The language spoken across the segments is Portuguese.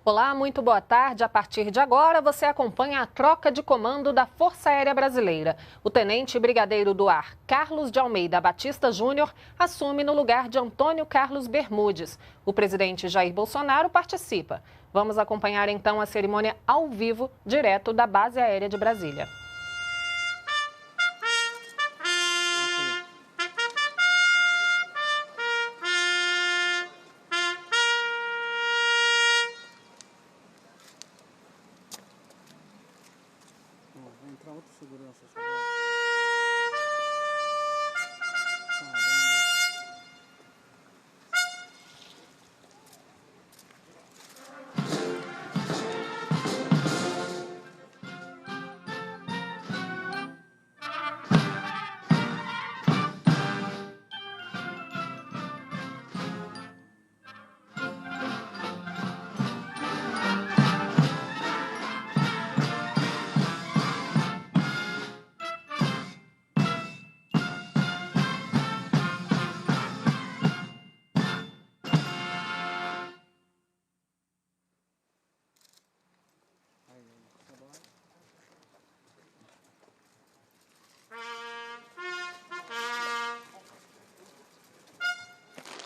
Olá, muito boa tarde. A partir de agora, você acompanha a troca de comando da Força Aérea Brasileira. O tenente brigadeiro do ar Carlos de Almeida Batista Júnior assume no lugar de Antônio Carlos Bermudes. O presidente Jair Bolsonaro participa. Vamos acompanhar então a cerimônia ao vivo, direto da Base Aérea de Brasília. Vai entrar outra segurança.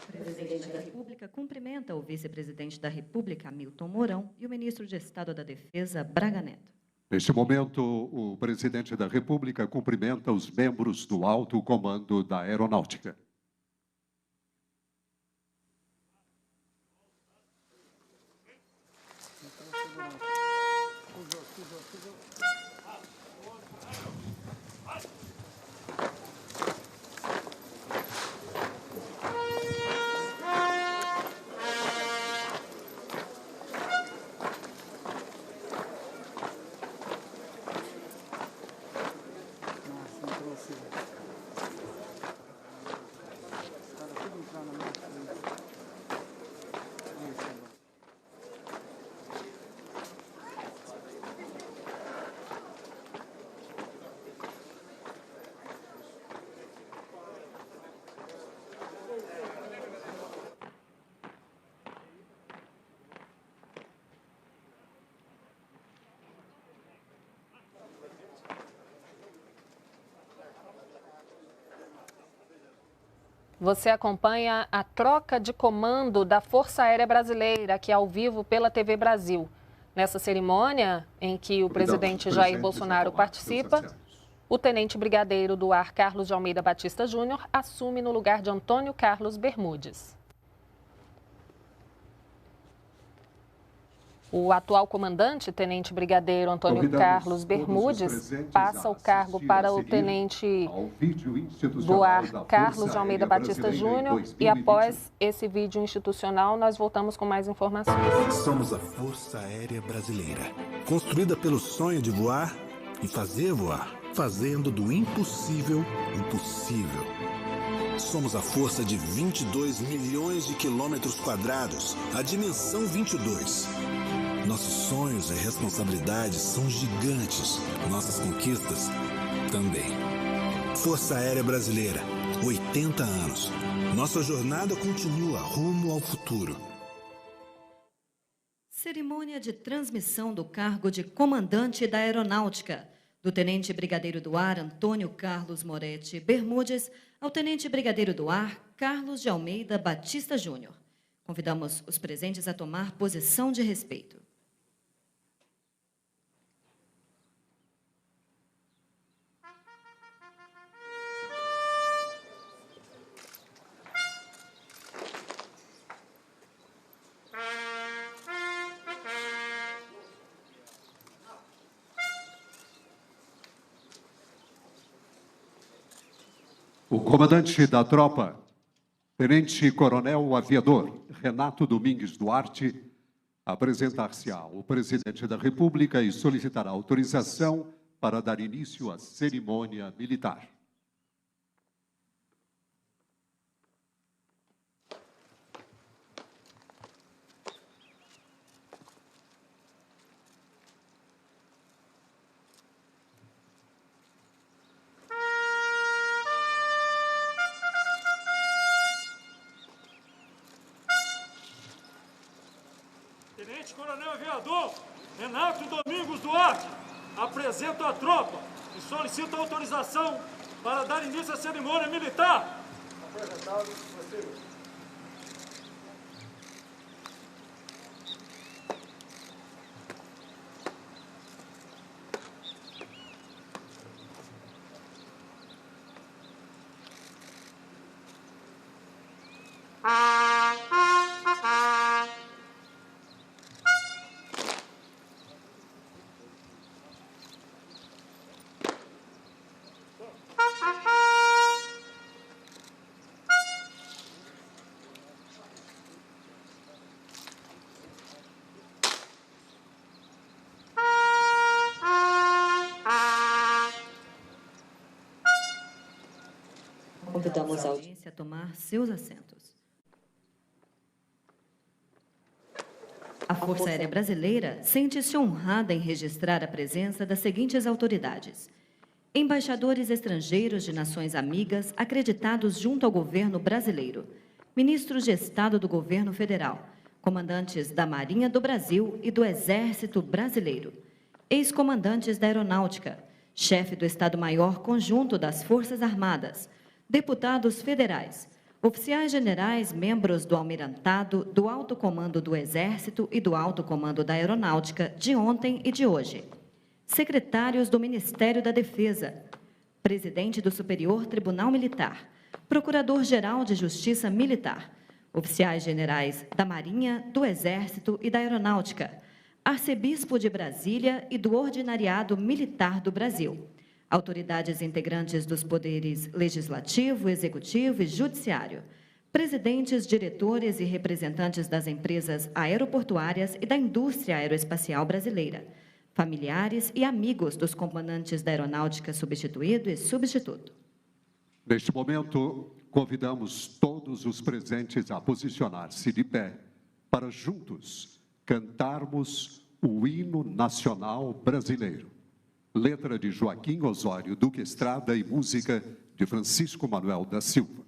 O presidente da República cumprimenta o vice-presidente da República, Hamilton Mourão, e o ministro de Estado da Defesa, Braga Neto. Neste momento, o presidente da República cumprimenta os membros do alto comando da Aeronáutica. Você acompanha a troca de comando da Força Aérea Brasileira, aqui ao vivo pela TV Brasil. Nessa cerimônia, em que o presidente Jair Bolsonaro participa, o tenente brigadeiro do ar Carlos de Almeida Batista Júnior assume no lugar de Antônio Carlos Bermudes. O atual comandante, tenente brigadeiro Antônio Carlos Bermudes, passa o cargo para o tenente do ar Carlos de Almeida Batista Júnior. E após esse vídeo institucional, nós voltamos com mais informações. Somos a Força Aérea Brasileira, construída pelo sonho de voar e fazer voar, fazendo do impossível o possível. Somos a força de 22 milhões de quilômetros quadrados, a dimensão 22. Nossos sonhos e responsabilidades são gigantes, nossas conquistas também. Força Aérea Brasileira, 80 anos. Nossa jornada continua rumo ao futuro. Cerimônia de transmissão do cargo de comandante da Aeronáutica, do tenente brigadeiro do ar Antônio Carlos Moretti Bermudes ao tenente brigadeiro do ar Carlos de Almeida Batista Júnior. Convidamos os presentes a tomar posição de respeito. O comandante da tropa, tenente-coronel aviador Renato Domingues Duarte, apresentar-se-á ao presidente da República e solicitará autorização para dar início à cerimônia militar. Tenente, Coronel Aviador Renato Domingos Duarte apresenta a tropa e solicita autorização para dar início à cerimônia militar. Apresentado, possível. Convidamos a audiência a tomar seus assentos. A Força Aérea Brasileira sente-se honrada em registrar a presença das seguintes autoridades: embaixadores estrangeiros de nações amigas acreditados junto ao governo brasileiro, ministros de Estado do governo federal, comandantes da Marinha do Brasil e do Exército Brasileiro, ex-comandantes da Aeronáutica, chefe do Estado-Maior Conjunto das Forças Armadas, deputados federais, oficiais generais, membros do Almirantado, do Alto Comando do Exército e do Alto Comando da Aeronáutica de ontem e de hoje, secretários do Ministério da Defesa, presidente do Superior Tribunal Militar, procurador-geral de Justiça Militar, oficiais generais da Marinha, do Exército e da Aeronáutica, arcebispo de Brasília e do Ordinariado Militar do Brasil, autoridades integrantes dos poderes legislativo, executivo e judiciário, presidentes, diretores e representantes das empresas aeroportuárias e da indústria aeroespacial brasileira, familiares e amigos dos comandantes da Aeronáutica substituído e substituto. Neste momento, convidamos todos os presentes a posicionar-se de pé para juntos cantarmos o hino nacional brasileiro. Letra de Joaquim Osório Duque Estrada e música de Francisco Manuel da Silva.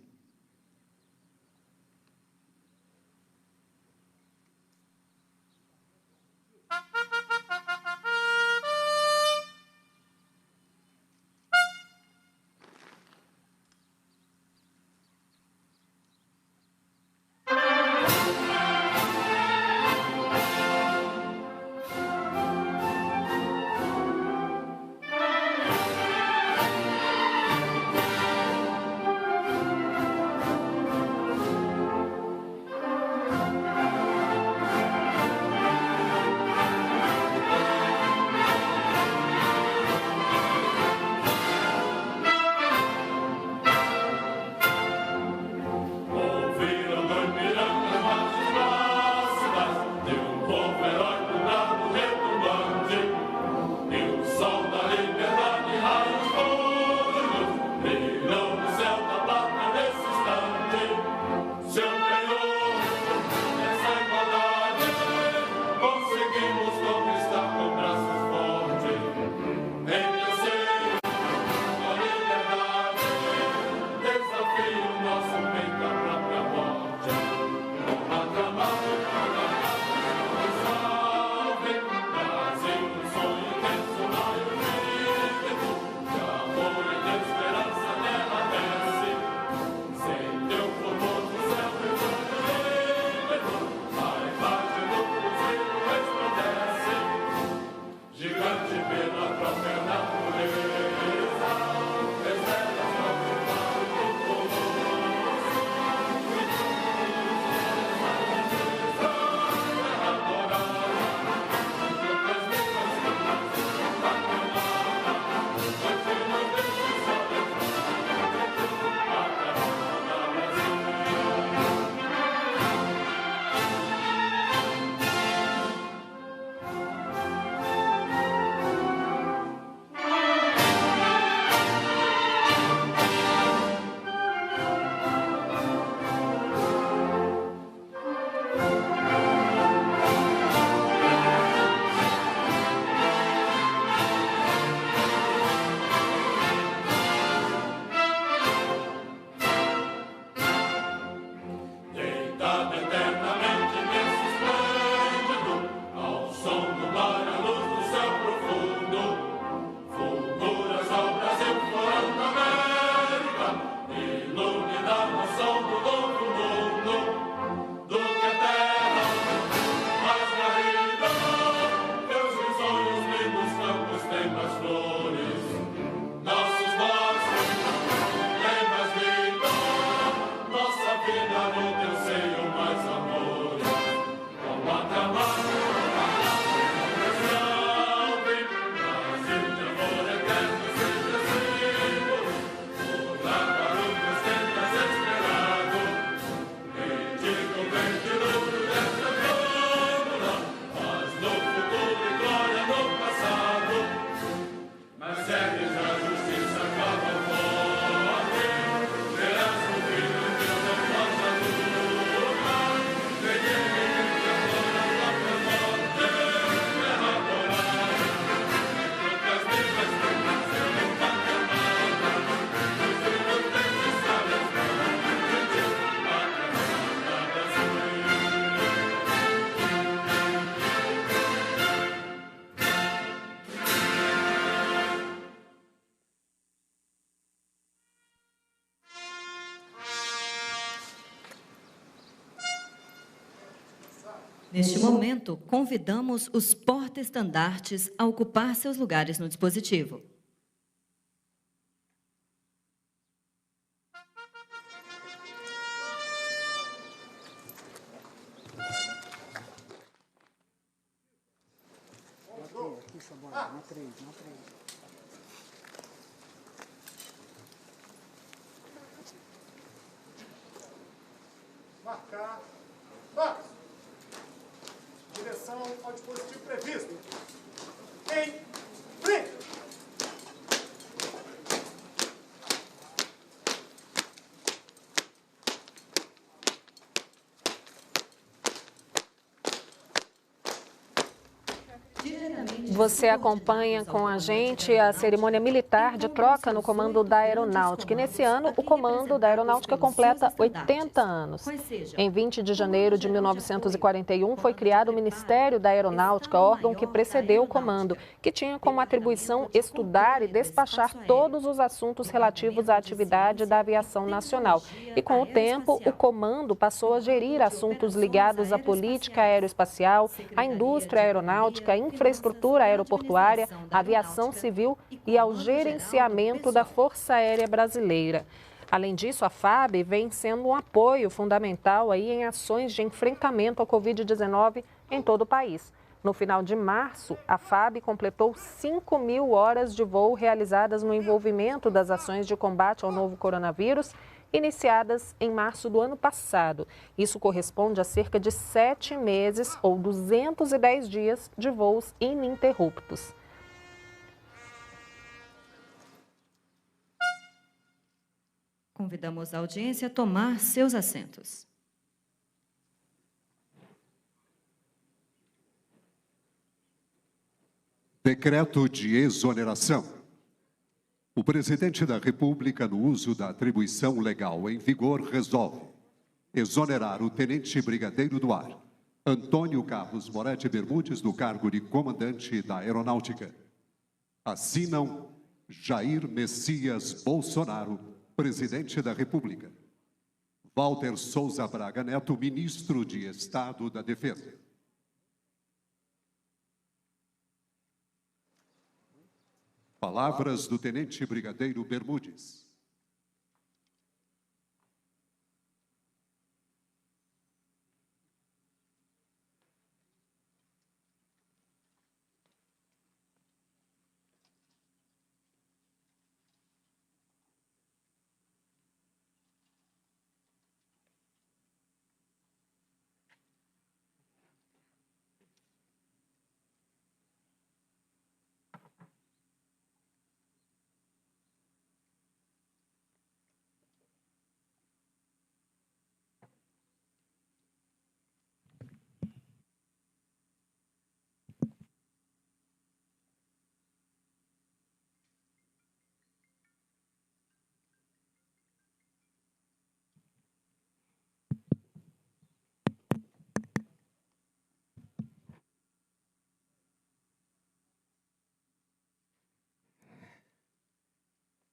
Neste momento, convidamos os porta-estandartes a ocupar seus lugares no dispositivo. Aqui, Sabora, na 3, na 3. Marcar. Marcos. Direção ao dispositivo previsto. Em frente. Você acompanha com a gente a cerimônia militar de troca no comando da Aeronáutica. E nesse ano, o comando da Aeronáutica completa 80 anos. Em 20 de janeiro de 1941, foi criado o Ministério da Aeronáutica, órgão que precedeu o comando, que tinha como atribuição estudar e despachar todos os assuntos relativos à atividade da aviação nacional. E com o tempo, o comando passou a gerir assuntos ligados à política aeroespacial, à indústria aeronáutica, à infraestrutura aeroportuária, à aviação civil e ao gerenciamento da Força Aérea Brasileira. Além disso, a FAB vem sendo um apoio fundamental aí em ações de enfrentamento à Covid-19 em todo o país. No final de março, a FAB completou 5.000 horas de voo realizadas no envolvimento das ações de combate ao novo coronavírus, iniciadas em março do ano passado. Isso corresponde a cerca de 7 meses ou 210 dias de voos ininterruptos. Convidamos a audiência a tomar seus assentos. Decreto de exoneração. O Presidente da República, no uso da atribuição legal em vigor, resolve exonerar o Tenente Brigadeiro do Ar, Antônio Carlos Moretti Bermudes, do cargo de Comandante da Aeronáutica. Assinam Jair Messias Bolsonaro, Presidente da República. Walter Souza Braga Neto, Ministro de Estado da Defesa. Palavras do Tenente Brigadeiro Bermudes.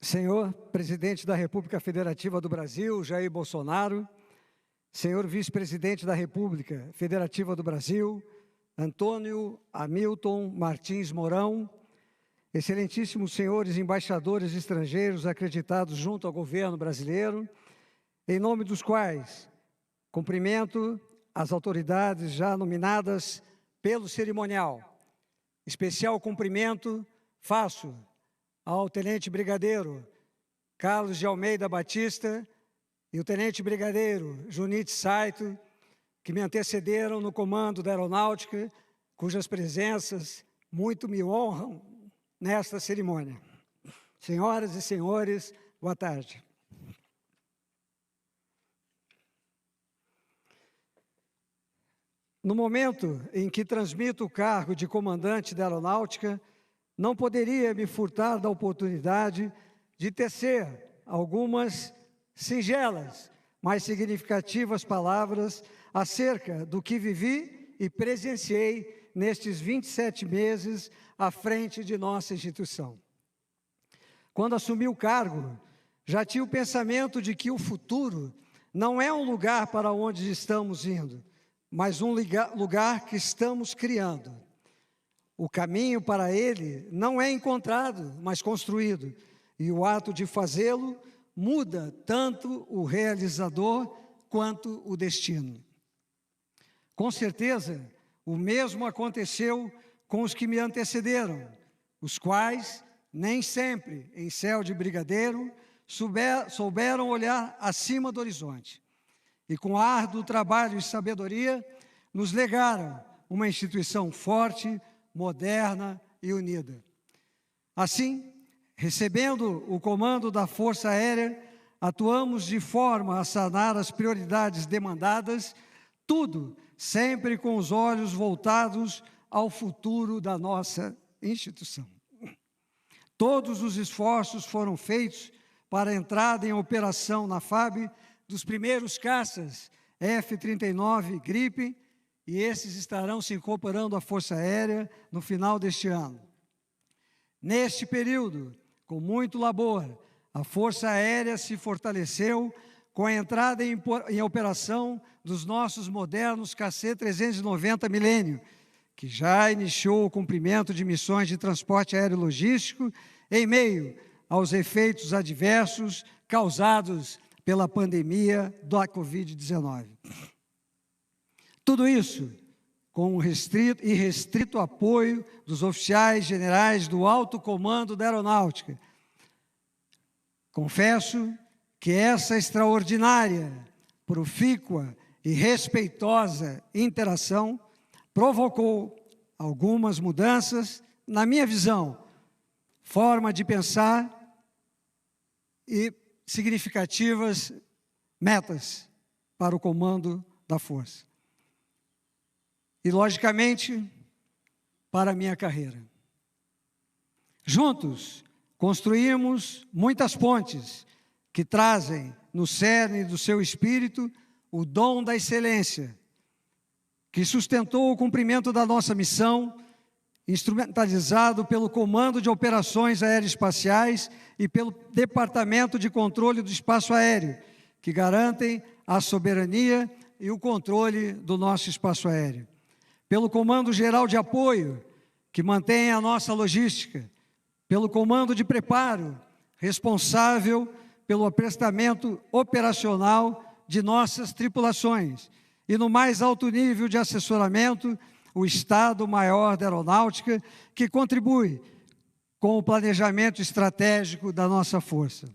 Senhor Presidente da República Federativa do Brasil, Jair Bolsonaro, Senhor Vice-Presidente da República Federativa do Brasil, Antônio Hamilton Martins Mourão, excelentíssimos senhores embaixadores estrangeiros acreditados junto ao governo brasileiro, em nome dos quais cumprimento as autoridades já nominadas pelo cerimonial. Especial cumprimento faço ao Tenente Brigadeiro Carlos de Almeida Batista e o Tenente Brigadeiro Junite Saito, que me antecederam no comando da Aeronáutica, cujas presenças muito me honram nesta cerimônia. Senhoras e senhores, boa tarde. No momento em que transmito o cargo de comandante da Aeronáutica, não poderia me furtar da oportunidade de tecer algumas singelas, mas significativas palavras acerca do que vivi e presenciei nestes 27 meses à frente de nossa instituição. Quando assumi o cargo, já tinha o pensamento de que o futuro não é um lugar para onde estamos indo, mas um lugar que estamos criando. O caminho para ele não é encontrado, mas construído. E o ato de fazê-lo muda tanto o realizador quanto o destino. Com certeza, o mesmo aconteceu com os que me antecederam, os quais, nem sempre em céu de brigadeiro, souberam olhar acima do horizonte. E com árduo trabalho e sabedoria, nos legaram uma instituição forte, moderna e unida. Assim, recebendo o comando da Força Aérea, atuamos de forma a sanar as prioridades demandadas, tudo sempre com os olhos voltados ao futuro da nossa instituição. Todos os esforços foram feitos para a entrada em operação na FAB dos primeiros caças F-39 Gripen, e esses estarão se incorporando à Força Aérea no final deste ano. Neste período, com muito labor, a Força Aérea se fortaleceu com a entrada em operação dos nossos modernos KC-390 Milênio, que já iniciou o cumprimento de missões de transporte aéreo logístico em meio aos efeitos adversos causados pela pandemia da Covid-19. Tudo isso com um irrestrito apoio dos oficiais generais do alto comando da Aeronáutica. Confesso que essa extraordinária, profícua e respeitosa interação provocou algumas mudanças na minha visão, forma de pensar e significativas metas para o comando da Força. E, logicamente, para a minha carreira. Juntos, construímos muitas pontes que trazem no cerne do seu espírito o dom da excelência, que sustentou o cumprimento da nossa missão, instrumentalizado pelo Comando de Operações Aeroespaciais e pelo Departamento de Controle do Espaço Aéreo, que garantem a soberania e o controle do nosso espaço aéreo. Pelo Comando Geral de Apoio, que mantém a nossa logística, pelo Comando de Preparo, responsável pelo aprestamento operacional de nossas tripulações, e no mais alto nível de assessoramento, o Estado-Maior da Aeronáutica, que contribui com o planejamento estratégico da nossa força.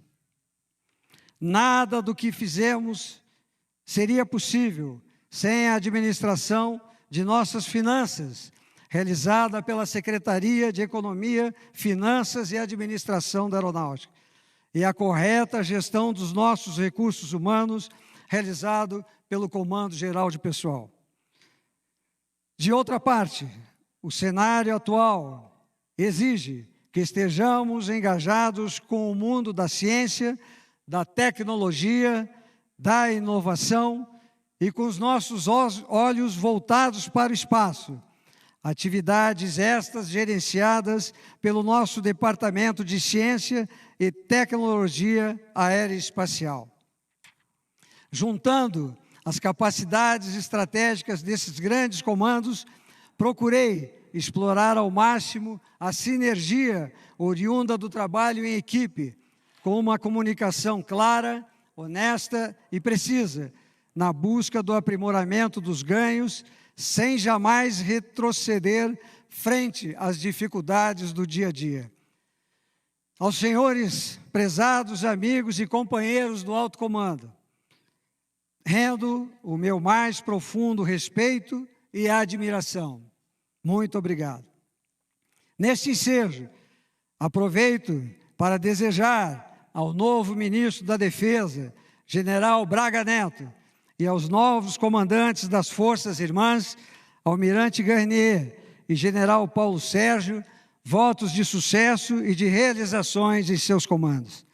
Nada do que fizemos seria possível sem a administração de nossas finanças, realizada pela Secretaria de Economia, Finanças e Administração da Aeronáutica, e a correta gestão dos nossos recursos humanos, realizado pelo Comando Geral de Pessoal. De outra parte, o cenário atual exige que estejamos engajados com o mundo da ciência, da tecnologia, da inovação e com os nossos olhos voltados para o espaço. Atividades estas gerenciadas pelo nosso Departamento de Ciência e Tecnologia Aeroespacial. Juntando as capacidades estratégicas desses grandes comandos, procurei explorar ao máximo a sinergia oriunda do trabalho em equipe, com uma comunicação clara, honesta e precisa, na busca do aprimoramento dos ganhos, sem jamais retroceder frente às dificuldades do dia a dia. Aos senhores, prezados amigos e companheiros do alto comando, rendo o meu mais profundo respeito e admiração. Muito obrigado. Neste ensejo, aproveito para desejar ao novo ministro da Defesa, General Braga Neto, e aos novos comandantes das Forças Irmãs, Almirante Garnier e General Paulo Sérgio, votos de sucesso e de realizações em seus comandos.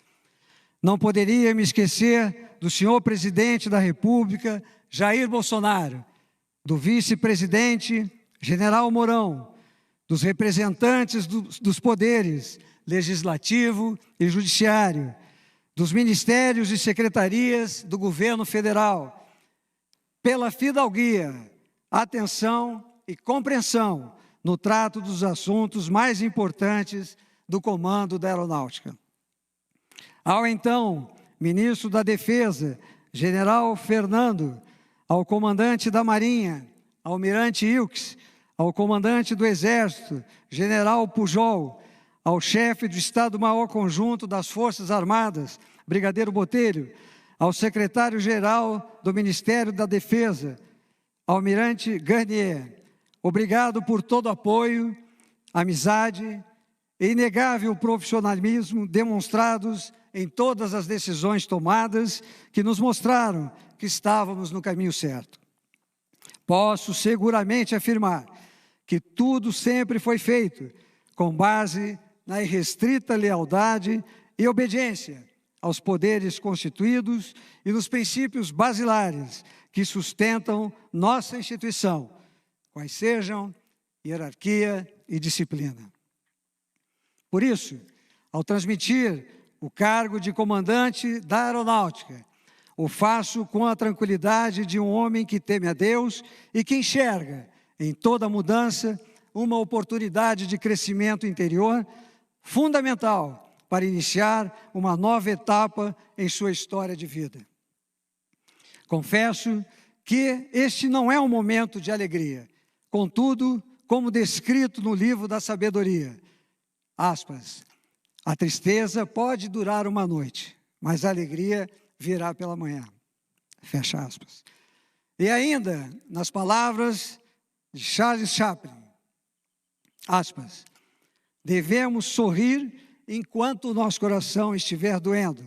Não poderia me esquecer do senhor Presidente da República, Jair Bolsonaro, do Vice-Presidente, General Mourão, dos representantes dos poderes Legislativo e Judiciário, dos ministérios e secretarias do Governo Federal, pela fidalguia, atenção e compreensão no trato dos assuntos mais importantes do Comando da Aeronáutica. Ao então Ministro da Defesa, General Fernando, ao Comandante da Marinha, Almirante Ilques, ao Comandante do Exército, General Pujol, ao Chefe do Estado-Maior Conjunto das Forças Armadas, Brigadeiro Botelho, ao Secretário-Geral do Ministério da Defesa, Almirante Garnier, obrigado por todo o apoio, amizade e inegável profissionalismo demonstrados em todas as decisões tomadas que nos mostraram que estávamos no caminho certo. Posso seguramente afirmar que tudo sempre foi feito com base na irrestrita lealdade e obediência aos poderes constituídos e nos princípios basilares que sustentam nossa instituição, quais sejam hierarquia e disciplina. Por isso, ao transmitir o cargo de comandante da Aeronáutica, o faço com a tranquilidade de um homem que teme a Deus e que enxerga em toda mudança uma oportunidade de crescimento interior fundamental para iniciar uma nova etapa em sua história de vida. Confesso que este não é um momento de alegria. Contudo, como descrito no livro da sabedoria, aspas, a tristeza pode durar uma noite, mas a alegria virá pela manhã. Fecha aspas. E ainda, nas palavras de Charles Chaplin, aspas, devemos sorrir enquanto o nosso coração estiver doendo.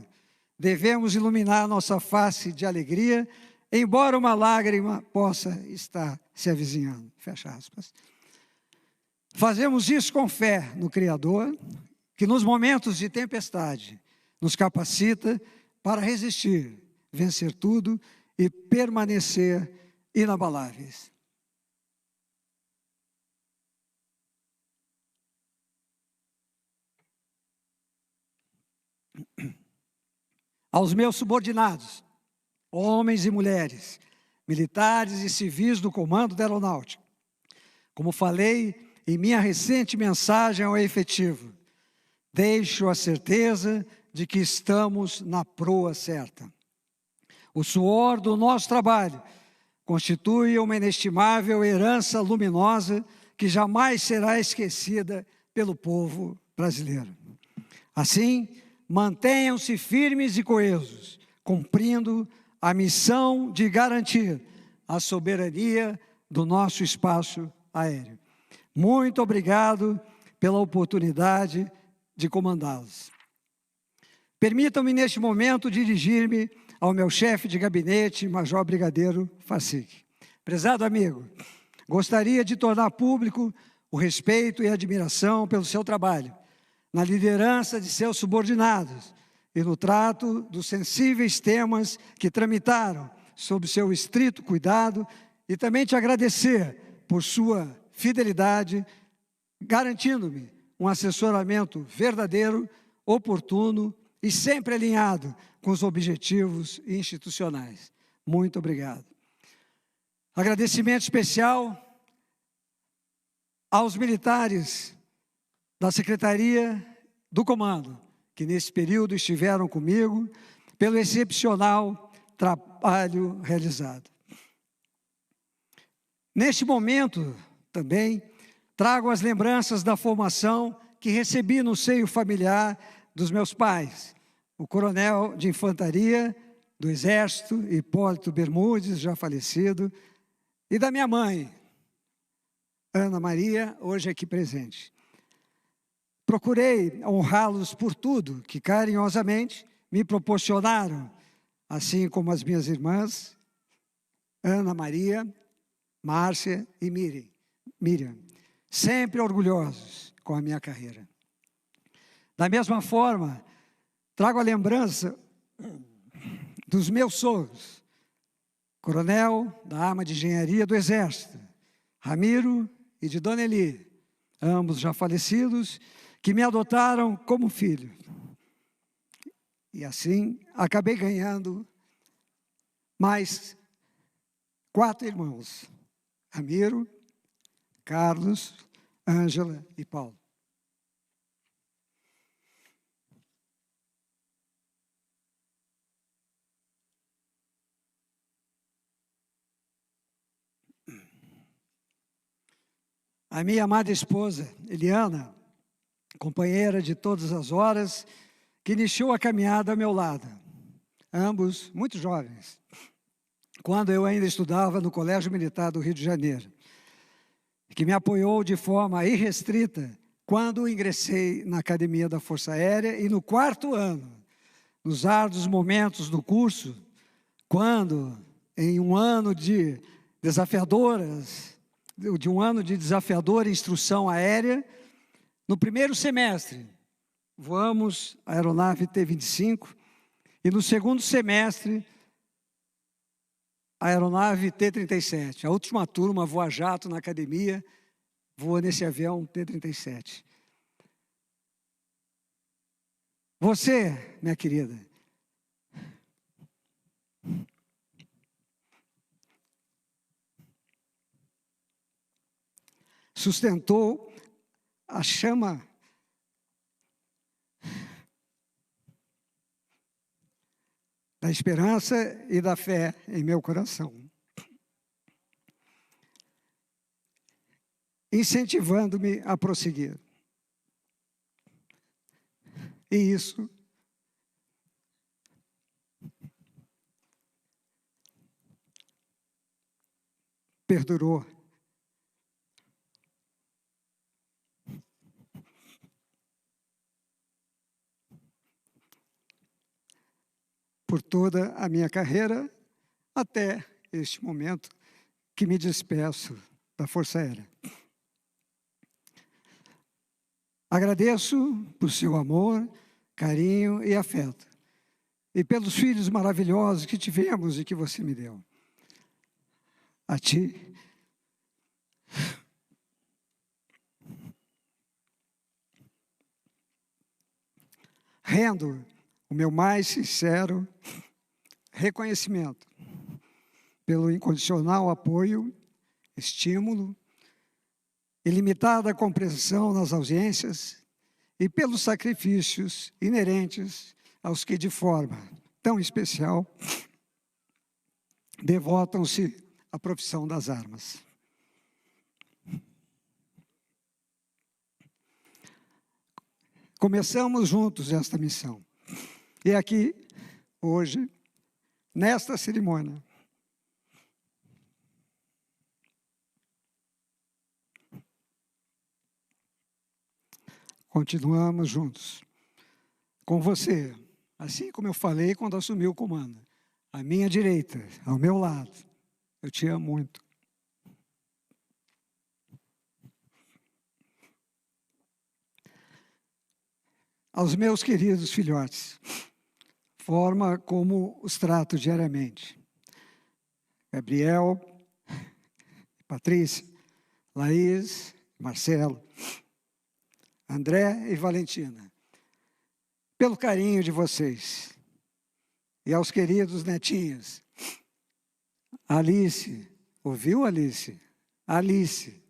Devemos iluminar nossa face de alegria, embora uma lágrima possa estar se avizinhando. Fecha aspas. Fazemos isso com fé no Criador, que nos momentos de tempestade nos capacita para resistir, vencer tudo e permanecer inabaláveis. Aos meus subordinados, homens e mulheres, militares e civis do Comando da Aeronáutica, como falei em minha recente mensagem ao efetivo, deixo a certeza de que estamos na proa certa. O suor do nosso trabalho constitui uma inestimável herança luminosa que jamais será esquecida pelo povo brasileiro. Assim, mantenham-se firmes e coesos, cumprindo a missão de garantir a soberania do nosso espaço aéreo. Muito obrigado pela oportunidade de comandá-los. Permitam-me, neste momento, dirigir-me ao meu chefe de gabinete, Major Brigadeiro Facig. Prezado amigo, gostaria de tornar público o respeito e a admiração pelo seu trabalho, na liderança de seus subordinados e no trato dos sensíveis temas que tramitaram sob seu estrito cuidado e também te agradecer por sua fidelidade, garantindo-me um assessoramento verdadeiro, oportuno e sempre alinhado com os objetivos institucionais. Muito obrigado. Agradecimento especial aos militares da Secretaria do Comando, que nesse período estiveram comigo, pelo excepcional trabalho realizado. Neste momento, também, trago as lembranças da formação que recebi no seio familiar dos meus pais, o coronel de infantaria do Exército, Hipólito Bermudes, já falecido, e da minha mãe, Ana Maria, hoje aqui presente. Procurei honrá-los por tudo que carinhosamente me proporcionaram, assim como as minhas irmãs, Ana Maria, Márcia e Miriam, sempre orgulhosos com a minha carreira. Da mesma forma, trago a lembrança dos meus sogros, coronel da Arma de Engenharia do Exército, Ramiro e de Dona Eli, ambos já falecidos, que me adotaram como filho. E assim, acabei ganhando mais 4 irmãos, Ramiro, Carlos, Ângela e Paulo. A minha amada esposa, Eliana, companheira de todas as horas, que iniciou a caminhada ao meu lado, ambos muito jovens, quando eu ainda estudava no Colégio Militar do Rio de Janeiro, que me apoiou de forma irrestrita quando ingressei na Academia da Força Aérea e no 4º ano, nos árduos momentos do curso, quando, em um ano de desafiadora instrução aérea, no primeiro semestre, voamos a aeronave T-25 e no segundo semestre, a aeronave T-37. A última turma voa jato na academia, voa nesse avião T-37. Você, minha querida, sustentou a chama da esperança e da fé em meu coração, incentivando-me a prosseguir. E isso perdurou por toda a minha carreira, até este momento que me despeço da Força Aérea. Agradeço por seu amor, carinho e afeto, e pelos filhos maravilhosos que tivemos e que você me deu. A ti, rendo o meu mais sincero reconhecimento pelo incondicional apoio, estímulo, ilimitada compreensão nas ausências e pelos sacrifícios inerentes aos que, de forma tão especial, devotam-se à profissão das armas. Começamos juntos esta missão. E aqui, hoje, nesta cerimônia, continuamos juntos. Com você, assim como eu falei quando assumi o comando, à minha direita, ao meu lado, eu te amo muito. Aos meus queridos filhotes, forma como os trato diariamente. Gabriel, Patrícia, Laís, Marcelo, André e Valentina, pelo carinho de vocês. E aos queridos netinhos, Alice, ouviu, Alice? Alice,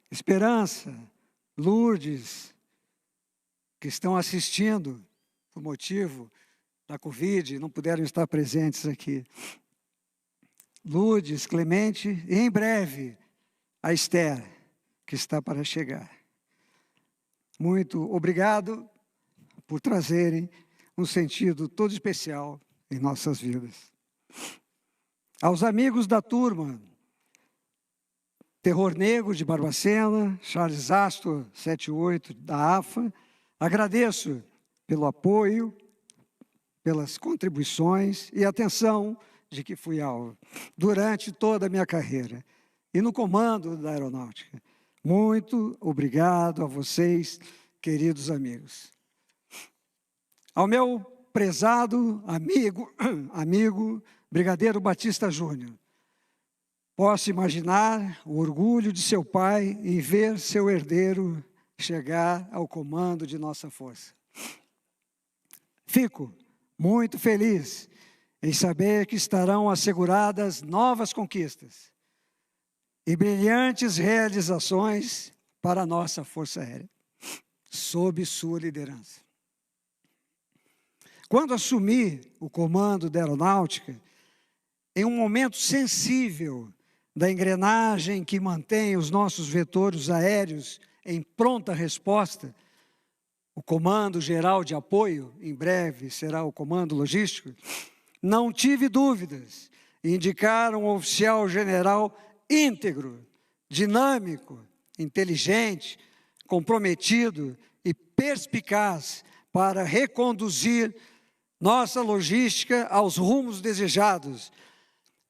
Esperança, Lourdes, que estão assistindo por motivo da Covid, não puderam estar presentes aqui. Lourdes, Clemente e, em breve, a Esther, que está para chegar. Muito obrigado por trazerem um sentido todo especial em nossas vidas. Aos amigos da turma, Terror Negro de Barbacena, Charles Astor, 78, da AFA, agradeço pelo apoio, pelas contribuições e atenção de que fui alvo durante toda a minha carreira e no comando da aeronáutica. Muito obrigado a vocês, queridos amigos. Ao meu prezado amigo Brigadeiro Batista Júnior, posso imaginar o orgulho de seu pai em ver seu herdeiro chegar ao comando de nossa força. Fico muito feliz em saber que estarão asseguradas novas conquistas, e brilhantes realizações para a nossa Força Aérea, sob sua liderança. Quando assumi o comando da Aeronáutica, em um momento sensível da engrenagem que mantém os nossos vetores aéreos em pronta resposta, o Comando Geral de Apoio, em breve será o Comando Logístico, não tive dúvidas em indicar um oficial general íntegro, dinâmico, inteligente, comprometido e perspicaz para reconduzir nossa logística aos rumos desejados,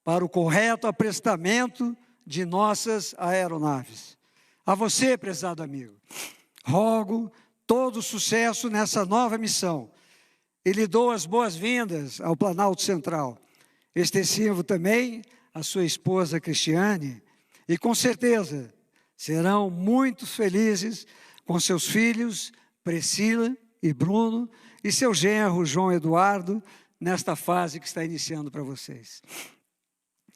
para o correto aprestamento de nossas aeronaves. A você, prezado amigo, rogo todo sucesso nessa nova missão e lhe dou as boas-vindas ao Planalto Central. Extensivo também a sua esposa Cristiane, e com certeza serão muito felizes com seus filhos Priscila e Bruno e seu genro João Eduardo nesta fase que está iniciando para vocês.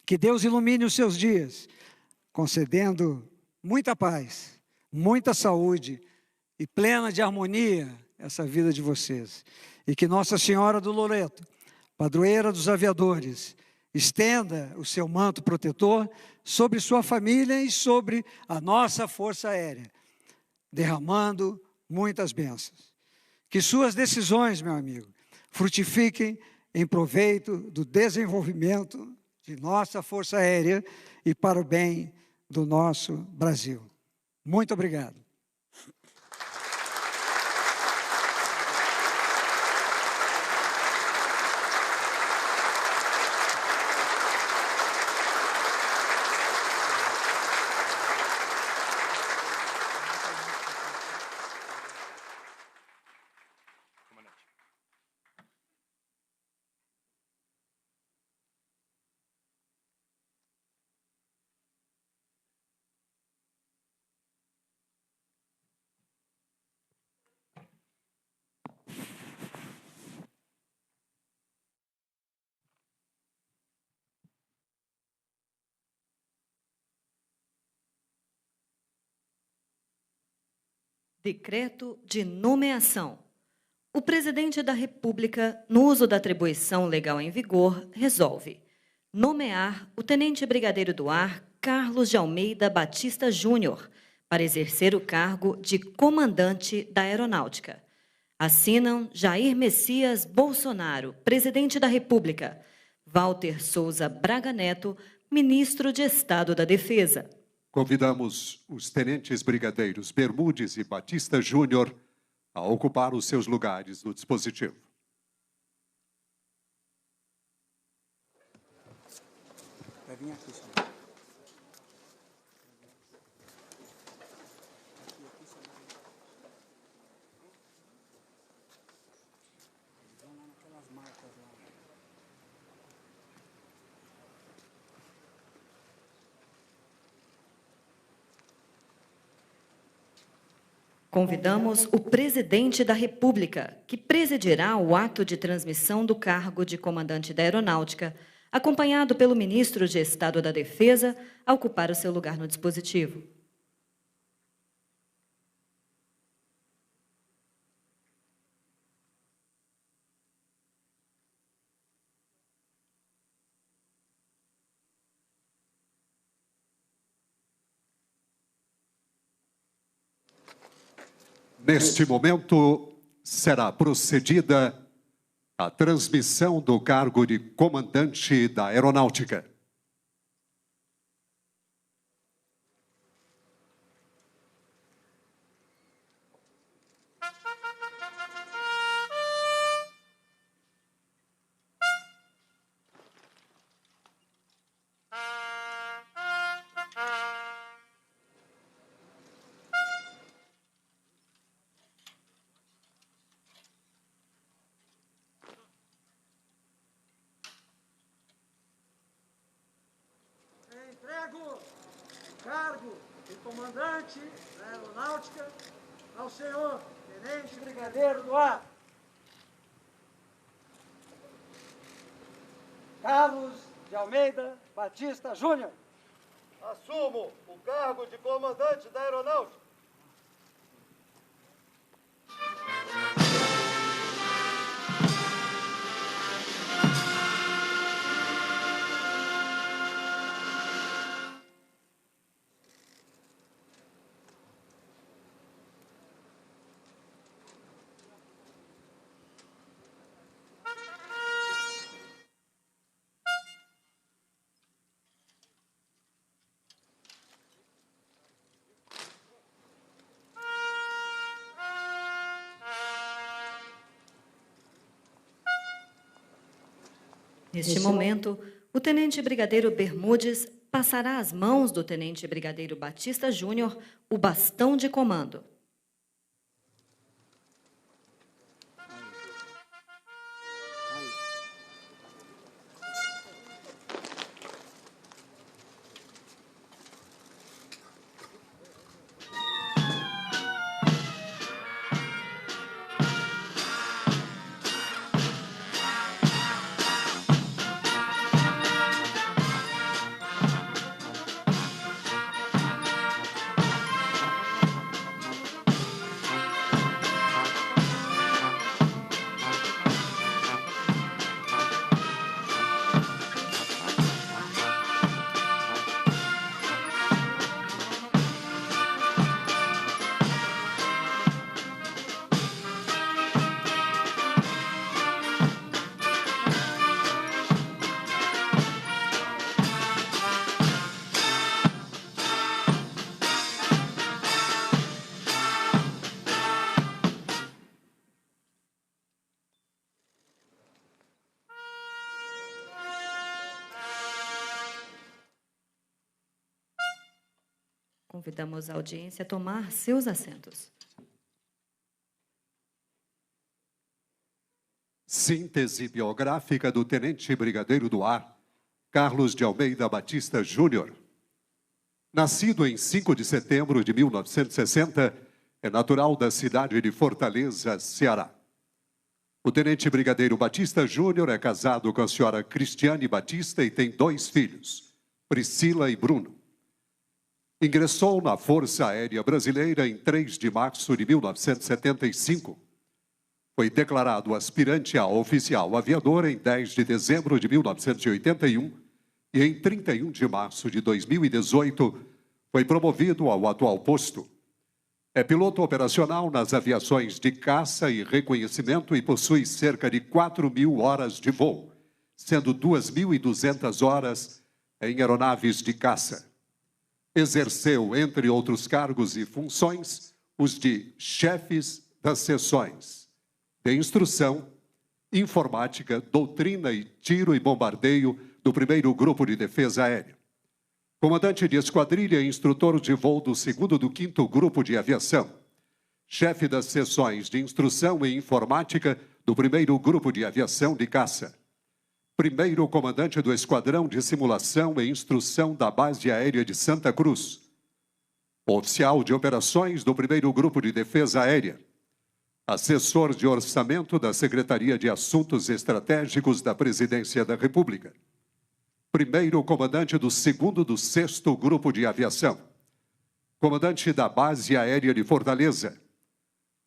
Que Deus ilumine os seus dias, concedendo muita paz, muita saúde e plena de harmonia essa vida de vocês. E que Nossa Senhora do Loreto, padroeira dos aviadores, estenda o seu manto protetor sobre sua família e sobre a nossa Força Aérea, derramando muitas bênçãos. Que suas decisões, meu amigo, frutifiquem em proveito do desenvolvimento de nossa Força Aérea e para o bem do nosso Brasil. Muito obrigado. Decreto de nomeação. O Presidente da República, no uso da atribuição legal em vigor, resolve nomear o Tenente Brigadeiro do Ar Carlos de Almeida Batista Júnior para exercer o cargo de Comandante da Aeronáutica. Assinam Jair Messias Bolsonaro, Presidente da República, Walter Souza Braga Neto, Ministro de Estado da Defesa. Convidamos os tenentes brigadeiros Bermudes e Batista Júnior a ocupar os seus lugares no dispositivo. Vai vir aqui, senhor. Convidamos o Presidente da República, que presidirá o ato de transmissão do cargo de Comandante da Aeronáutica, acompanhado pelo Ministro de Estado da Defesa, a ocupar o seu lugar no dispositivo. Neste momento, será procedida a transmissão do cargo de Comandante da Aeronáutica. Entrego o cargo de Comandante da Aeronáutica ao senhor Tenente Brigadeiro do Ar Carlos de Almeida Batista Júnior. assumo o cargo de comandante da Aeronáutica. Neste momento, o Tenente Brigadeiro Bermudes passará às mãos do Tenente Brigadeiro Batista Júnior o bastão de comando. Convidamos a audiência a tomar seus assentos. Síntese biográfica do Tenente Brigadeiro do Ar, Carlos de Almeida Batista Júnior. Nascido em 5 de setembro de 1960, é natural da cidade de Fortaleza, Ceará. O Tenente Brigadeiro Batista Júnior é casado com a senhora Cristiane Batista e tem 2 filhos, Priscila e Bruno. Ingressou na Força Aérea Brasileira em 3 de março de 1975. Foi declarado aspirante a oficial aviador em 10 de dezembro de 1981 e em 31 de março de 2018 foi promovido ao atual posto. É piloto operacional nas aviações de caça e reconhecimento e possui cerca de 4.000 horas de voo, sendo 2.200 horas em aeronaves de caça. Exerceu, entre outros cargos e funções, os de chefes das seções de instrução, informática, doutrina e tiro e bombardeio do 1º Grupo de Defesa Aérea. Comandante de esquadrilha e instrutor de voo do 2º do 5º Grupo de Aviação. Chefe das seções de instrução e informática do 1º Grupo de Aviação de Caça. Primeiro comandante do Esquadrão de Simulação e Instrução da Base Aérea de Santa Cruz. Oficial de Operações do 1º Grupo de Defesa Aérea. Assessor de Orçamento da Secretaria de Assuntos Estratégicos da Presidência da República. Primeiro comandante do 2º do 6º Grupo de Aviação. Comandante da Base Aérea de Fortaleza.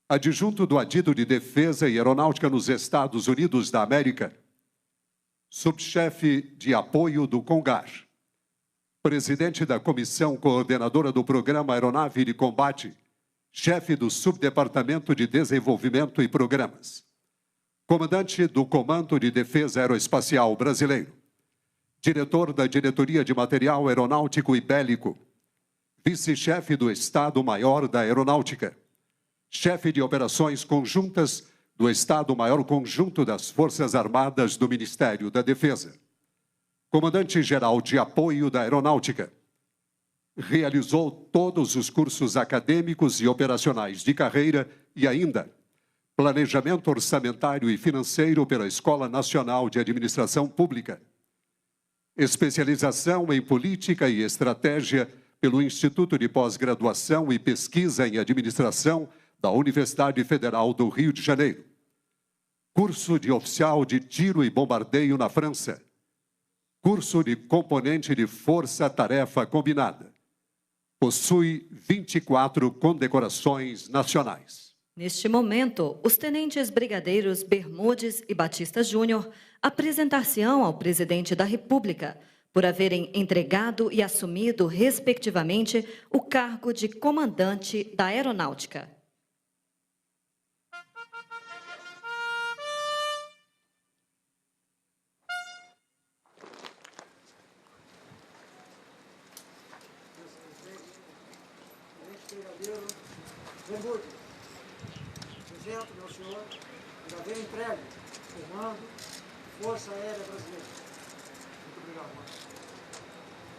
Adjunto do Adido de Defesa e Aeronáutica nos Estados Unidos da América. Subchefe de apoio do CONGAR, presidente da Comissão Coordenadora do Programa Aeronave de Combate, chefe do Subdepartamento de Desenvolvimento e Programas, comandante do Comando de Defesa Aeroespacial Brasileiro, diretor da Diretoria de Material Aeronáutico e Bélico, vice-chefe do Estado-Maior da Aeronáutica, chefe de Operações Conjuntas do Estado-Maior Conjunto das Forças Armadas do Ministério da Defesa. Comandante-Geral de Apoio da Aeronáutica. Realizou todos os cursos acadêmicos e operacionais de carreira e ainda Planejamento Orçamentário e Financeiro pela Escola Nacional de Administração Pública. Especialização em Política e Estratégia pelo Instituto de Pós-Graduação e Pesquisa em Administração da Universidade Federal do Rio de Janeiro. Curso de oficial de tiro e bombardeio na França. curso de componente de força-tarefa combinada. Possui 24 condecorações nacionais. Neste momento, os tenentes brigadeiros Bermudes e Batista Júnior apresentar-se-ão ao presidente da República por haverem entregado e assumido, respectivamente, o cargo de comandante da Aeronáutica. Bermudes, apresento, meu senhor, já vem entregue, comando, Força Aérea Brasileira. Muito obrigado, mano.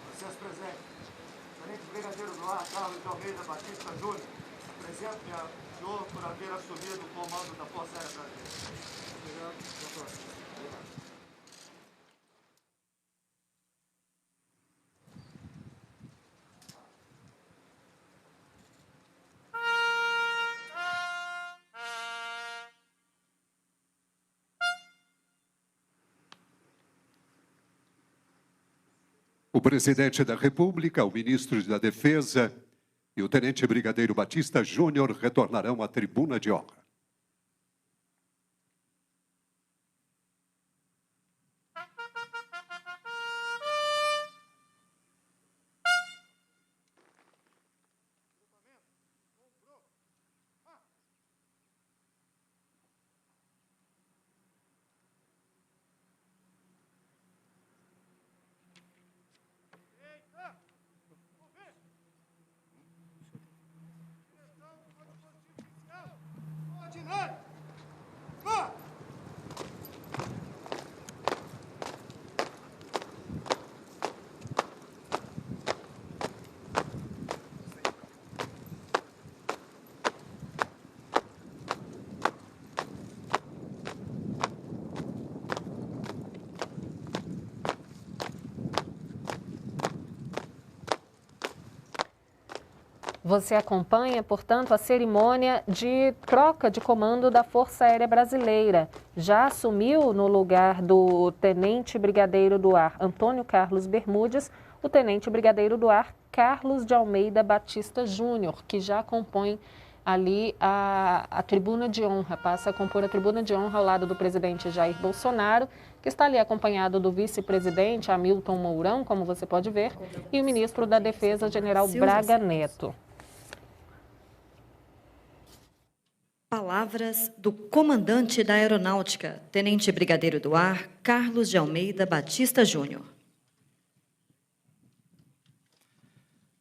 Vocês presentes. Tenente Brigadeiro do Ar, Carlos de Almeida Batista Júnior, apresento-me ao senhor por haver assumido o comando da Força Aérea Brasileira. Obrigado, doutor. Obrigado. O presidente da República, o ministro da Defesa e o tenente brigadeiro Batista Júnior retornarão à tribuna de honra. Você acompanha, portanto, a cerimônia de troca de comando da Força Aérea Brasileira. Já assumiu no lugar do Tenente Brigadeiro do Ar Antônio Carlos Bermudes, o Tenente Brigadeiro do Ar Carlos de Almeida Batista Júnior, que já compõe ali a tribuna de honra, passa a compor a tribuna de honra ao lado do presidente Jair Bolsonaro, que está ali acompanhado do vice-presidente Hamilton Mourão, como você pode ver, e o ministro da Defesa, General Braga Neto. Palavras do comandante da Aeronáutica, Tenente Brigadeiro do Ar, Carlos de Almeida Batista Júnior.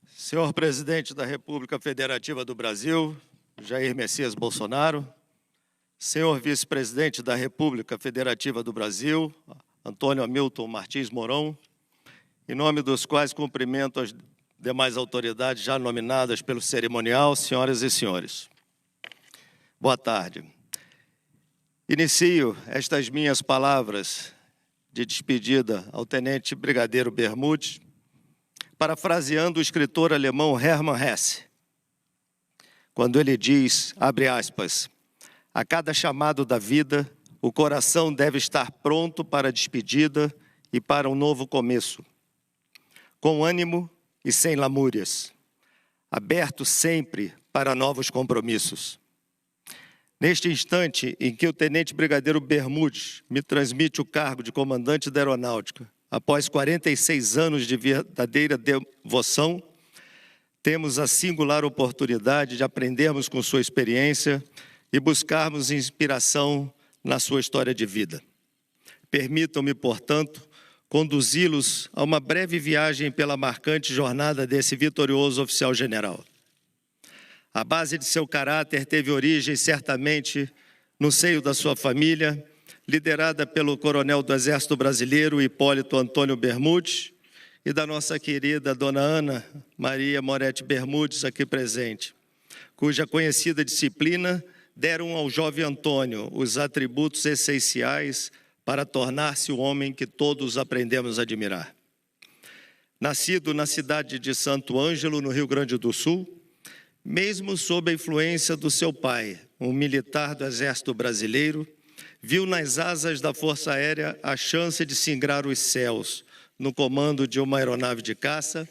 Senhor Presidente da República Federativa do Brasil, Jair Messias Bolsonaro, Senhor Vice-Presidente da República Federativa do Brasil, Antônio Hamilton Martins Mourão, em nome dos quais cumprimento as demais autoridades já nominadas pelo cerimonial, senhoras e senhores. Boa tarde. Inicio estas minhas palavras de despedida ao Tenente Brigadeiro Bermudes, parafraseando o escritor alemão Hermann Hesse, quando ele diz, abre aspas, a cada chamado da vida, o coração deve estar pronto para a despedida e para um novo começo, com ânimo e sem lamúrias, aberto sempre para novos compromissos. Neste instante em que o Tenente Brigadeiro Bermudes me transmite o cargo de comandante da Aeronáutica, após 46 anos de verdadeira devoção, temos a singular oportunidade de aprendermos com sua experiência e buscarmos inspiração na sua história de vida. Permitam-me, portanto, conduzi-los a uma breve viagem pela marcante jornada desse vitorioso oficial-general. A base de seu caráter teve origem, certamente, no seio da sua família, liderada pelo coronel do Exército Brasileiro, Hipólito Antônio Bermudes, e da nossa querida Dona Ana Maria Moretti Bermudes, aqui presente, cuja conhecida disciplina deram ao jovem Antônio os atributos essenciais para tornar-se o homem que todos aprendemos a admirar. Nascido na cidade de Santo Ângelo, no Rio Grande do Sul, mesmo sob a influência do seu pai, um militar do Exército Brasileiro, viu nas asas da Força Aérea a chance de singrar os céus, no comando de uma aeronave de caça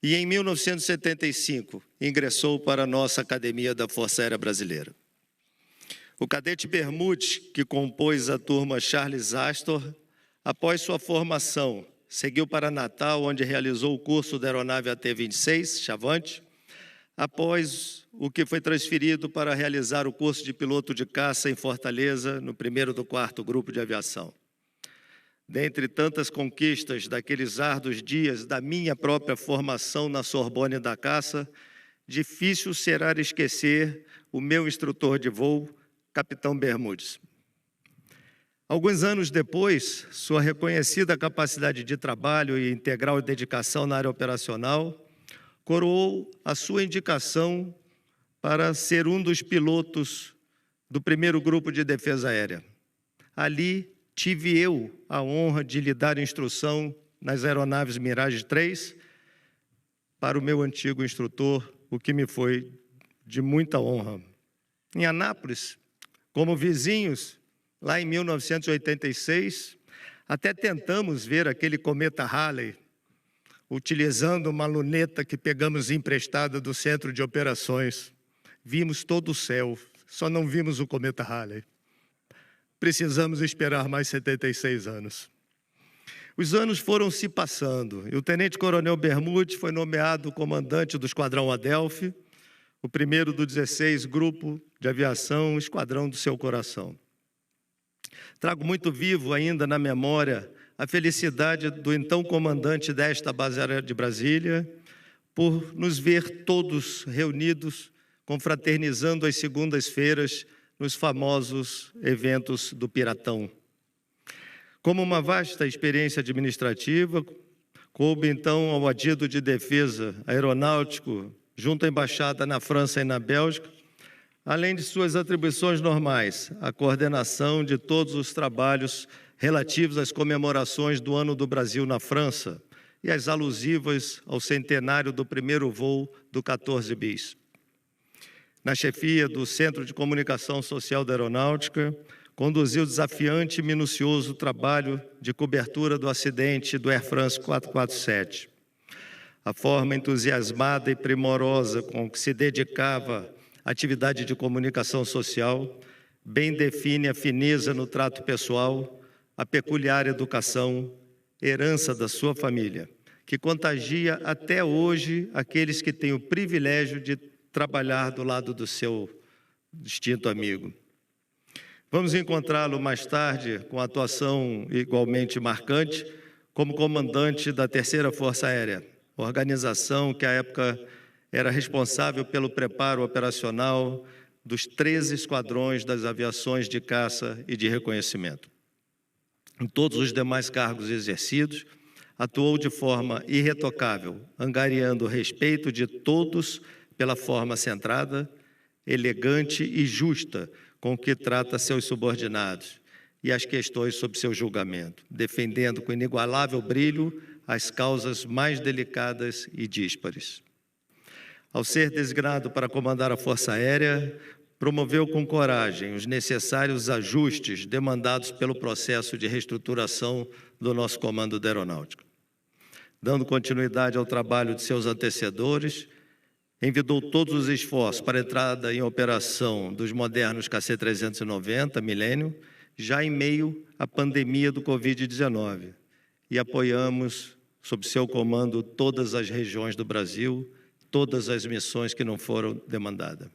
e, em 1975, ingressou para a nossa Academia da Força Aérea Brasileira. O cadete Bermudes, que compôs a turma Charles Astor, após sua formação, seguiu para Natal, onde realizou o curso da aeronave AT-26, Chavante, após o que foi transferido para realizar o curso de piloto de caça em Fortaleza, no 1º do 4º Grupo de Aviação. Dentre tantas conquistas daqueles árduos dias da minha própria formação na Sorbonne da Caça, difícil será esquecer o meu instrutor de voo, Capitão Bermudes. Alguns anos depois, sua reconhecida capacidade de trabalho e integral dedicação na área operacional coroou a sua indicação para ser um dos pilotos do 1º Grupo de Defesa Aérea. Ali, tive eu a honra de lhe dar instrução nas aeronaves Mirage 3 para o meu antigo instrutor, o que me foi de muita honra. Em Anápolis, como vizinhos, lá em 1986, até tentamos ver aquele cometa Halley, utilizando uma luneta que pegamos emprestada do Centro de Operações. Vimos todo o céu, só não vimos o cometa Halley. Precisamos esperar mais 76 anos. Os anos foram se passando e o tenente-coronel Bermudes foi nomeado comandante do Esquadrão Adelphi, o 1º do 16 Grupo de Aviação, Esquadrão do Seu Coração. Trago muito vivo ainda na memória a felicidade do então comandante desta base aérea de Brasília por nos ver todos reunidos, confraternizando às segundas-feiras nos famosos eventos do Piratão. Como uma vasta experiência administrativa, coube então ao Adido de Defesa Aeronáutico, junto à Embaixada na França e na Bélgica, além de suas atribuições normais, a coordenação de todos os trabalhos relativos às comemorações do Ano do Brasil na França e as alusivas ao centenário do 1º voo do 14 bis. Na chefia do Centro de Comunicação Social da Aeronáutica, conduziu desafiante e minucioso trabalho de cobertura do acidente do Air France 447. A forma entusiasmada e primorosa com que se dedicava à atividade de comunicação social bem define a fineza no trato pessoal, a peculiar educação, herança da sua família, que contagia até hoje aqueles que têm o privilégio de trabalhar do lado do seu distinto amigo. Vamos encontrá-lo mais tarde com atuação igualmente marcante como comandante da 3ª Força Aérea, organização que à época era responsável pelo preparo operacional dos 13 esquadrões das aviações de caça e de reconhecimento. Em todos os demais cargos exercidos, atuou de forma irretocável, angariando o respeito de todos pela forma centrada, elegante e justa com que trata seus subordinados e as questões sob seu julgamento, defendendo com inigualável brilho as causas mais delicadas e díspares. Ao ser designado para comandar a Força Aérea, promoveu com coragem os necessários ajustes demandados pelo processo de reestruturação do nosso Comando da Aeronáutica. Dando continuidade ao trabalho de seus antecessores, envidou todos os esforços para a entrada em operação dos modernos KC-390 Millennium, já em meio à pandemia do Covid-19, e apoiamos, sob seu comando, todas as regiões do Brasil, todas as missões que não foram demandadas.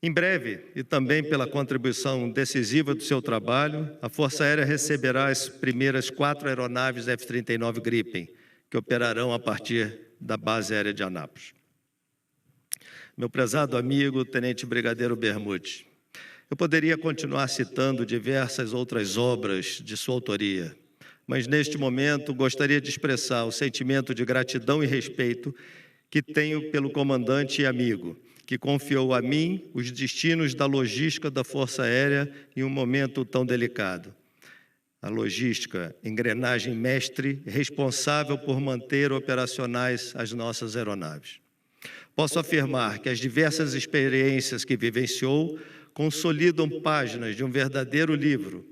Em breve, e também pela contribuição decisiva do seu trabalho, a Força Aérea receberá as primeiras 4 aeronaves F-39 Gripen, que operarão a partir da base aérea de Anápolis. Meu prezado amigo, Tenente Brigadeiro Bermudes, eu poderia continuar citando diversas outras obras de sua autoria, mas neste momento gostaria de expressar o sentimento de gratidão e respeito que tenho pelo comandante e amigo, que confiou a mim os destinos da logística da Força Aérea em um momento tão delicado. A logística, engrenagem mestre, responsável por manter operacionais as nossas aeronaves. Posso afirmar que as diversas experiências que vivenciou consolidam páginas de um verdadeiro livro,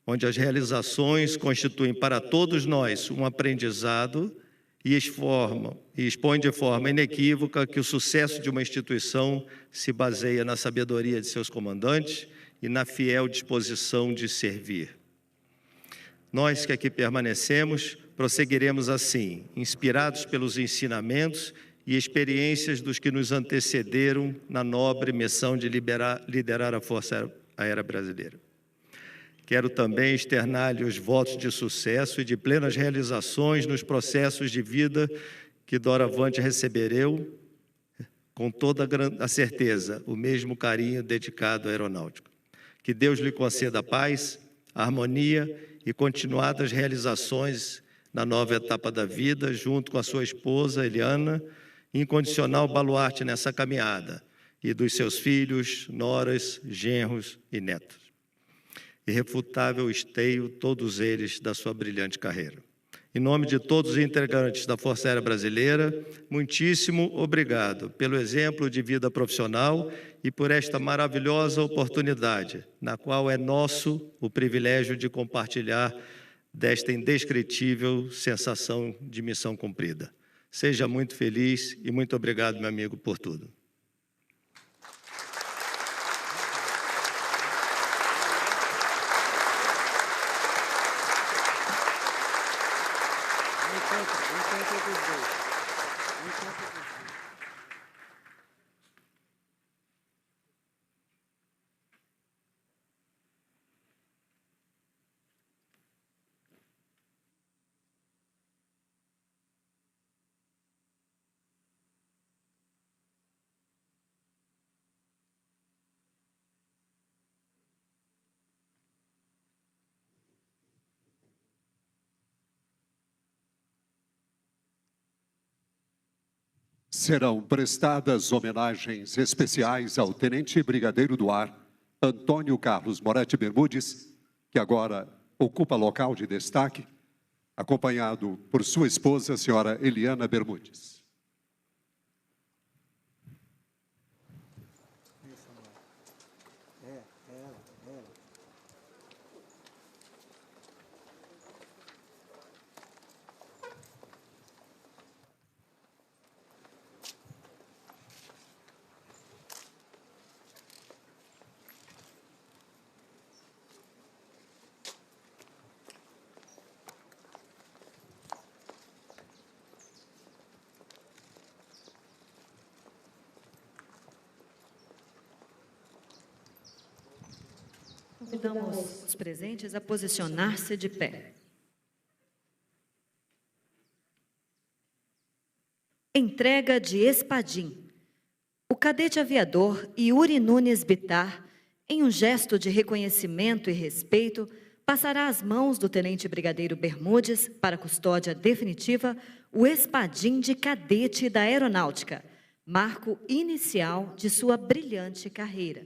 onde as realizações constituem para todos nós um aprendizado e expõe de forma inequívoca que o sucesso de uma instituição se baseia na sabedoria de seus comandantes e na fiel disposição de servir. Nós que aqui permanecemos, prosseguiremos assim, inspirados pelos ensinamentos e experiências dos que nos antecederam na nobre missão de liderar a Força Aérea Brasileira. Quero também externar-lhe os votos de sucesso e de plenas realizações nos processos de vida que doravante recebereu, com toda a certeza, o mesmo carinho dedicado à aeronáutica. Que Deus lhe conceda a paz, a harmonia e continuadas realizações na nova etapa da vida, junto com a sua esposa, Eliana, incondicional baluarte nessa caminhada, e dos seus filhos, noras, genros e netos. Irrefutável esteio, todos eles, da sua brilhante carreira. Em nome de todos os integrantes da Força Aérea Brasileira, muitíssimo obrigado pelo exemplo de vida profissional e por esta maravilhosa oportunidade, na qual é nosso o privilégio de compartilhar desta indescritível sensação de missão cumprida. Seja muito feliz e muito obrigado, meu amigo, por tudo. Serão prestadas homenagens especiais ao Tenente Brigadeiro do Ar, Antônio Carlos Moretti Bermudes, que agora ocupa local de destaque, acompanhado por sua esposa, a senhora Eliana Bermudes. Convidamos os presentes a posicionar-se de pé. Entrega de Espadim. O cadete aviador Yuri Nunes Bittar, em um gesto de reconhecimento e respeito, passará às mãos do Tenente Brigadeiro Bermudes, para custódia definitiva, o Espadim de Cadete da Aeronáutica, marco inicial de sua brilhante carreira.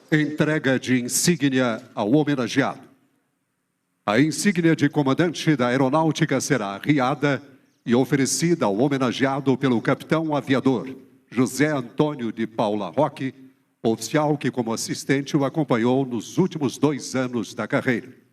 Entrega de insígnia ao homenageado. A insígnia de comandante da Aeronáutica será arriada e oferecida ao homenageado pelo capitão aviador José Antônio de Paula Roque, oficial que como assistente o acompanhou nos últimos 2 anos da carreira.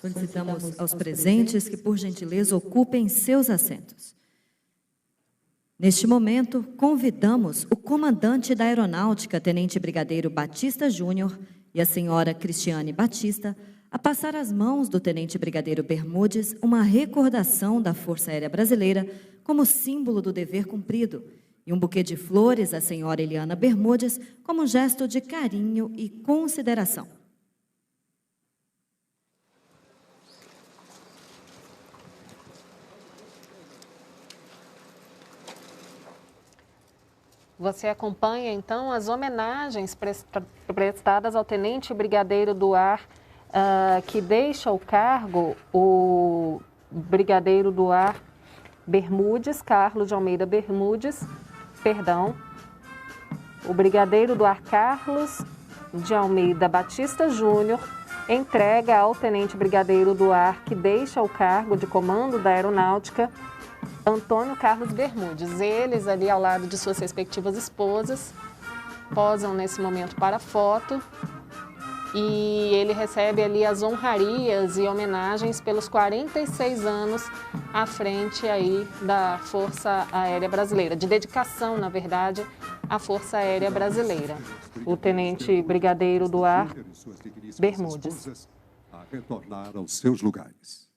Solicitamos aos presentes que, por gentileza, ocupem seus assentos. Neste momento, convidamos o comandante da Aeronáutica, Tenente Brigadeiro Batista Júnior, e a senhora Cristiane Batista, a passar às mãos do Tenente Brigadeiro Bermudes uma recordação da Força Aérea Brasileira como símbolo do dever cumprido e um buquê de flores à senhora Eliana Bermudes como um gesto de carinho e consideração. Você acompanha, então, as homenagens prestadas ao Tenente Brigadeiro do Ar, que deixa o cargo, o Brigadeiro do Ar Bermudes, Carlos de Almeida Bermudes, o Brigadeiro do Ar Carlos de Almeida Batista Júnior entrega ao Tenente Brigadeiro do Ar, que deixa o cargo de comando da Aeronáutica, Antônio Carlos Bermudes. Eles ali ao lado de suas respectivas esposas posam nesse momento para a foto e ele recebe ali as honrarias e homenagens pelos 46 anos à frente aí da Força Aérea Brasileira, de dedicação, na verdade, à Força Aérea Brasileira. O Tenente Brigadeiro do Ar Bermudes. A retornar aos seus lugares.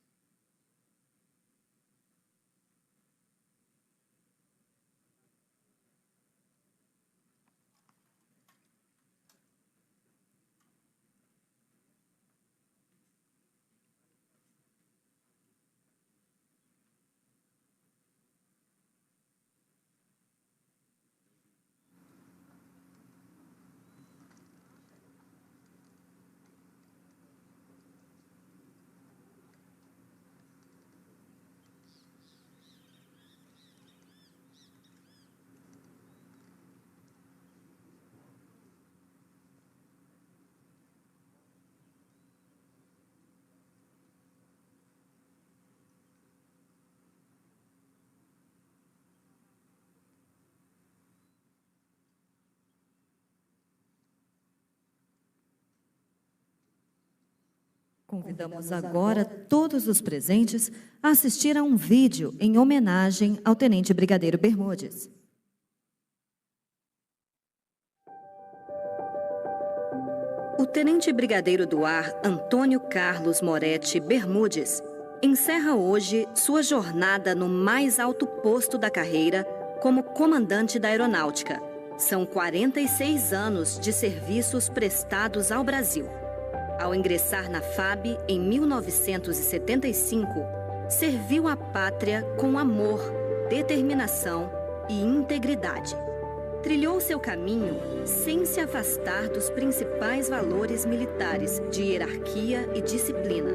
Convidamos agora todos os presentes a assistir a um vídeo em homenagem ao Tenente Brigadeiro Bermudes. O Tenente Brigadeiro do Ar Antônio Carlos Moretti Bermudes encerra hoje sua jornada no mais alto posto da carreira como comandante da Aeronáutica. São 46 anos de serviços prestados ao Brasil. Ao ingressar na FAB em 1975, serviu a pátria com amor, determinação e integridade. Trilhou seu caminho sem se afastar dos principais valores militares de hierarquia e disciplina.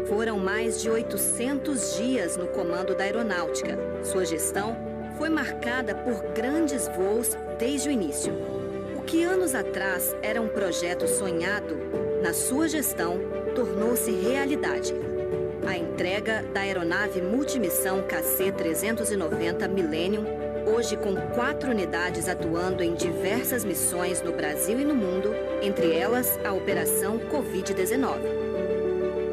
Foram mais de 800 dias no comando da Aeronáutica. Sua gestão foi marcada por grandes voos desde o início. O que anos atrás era um projeto sonhado, na sua gestão, tornou-se realidade. A entrega da aeronave multimissão KC-390 Millennium, hoje com 4 unidades atuando em diversas missões no Brasil e no mundo, entre elas a Operação Covid-19.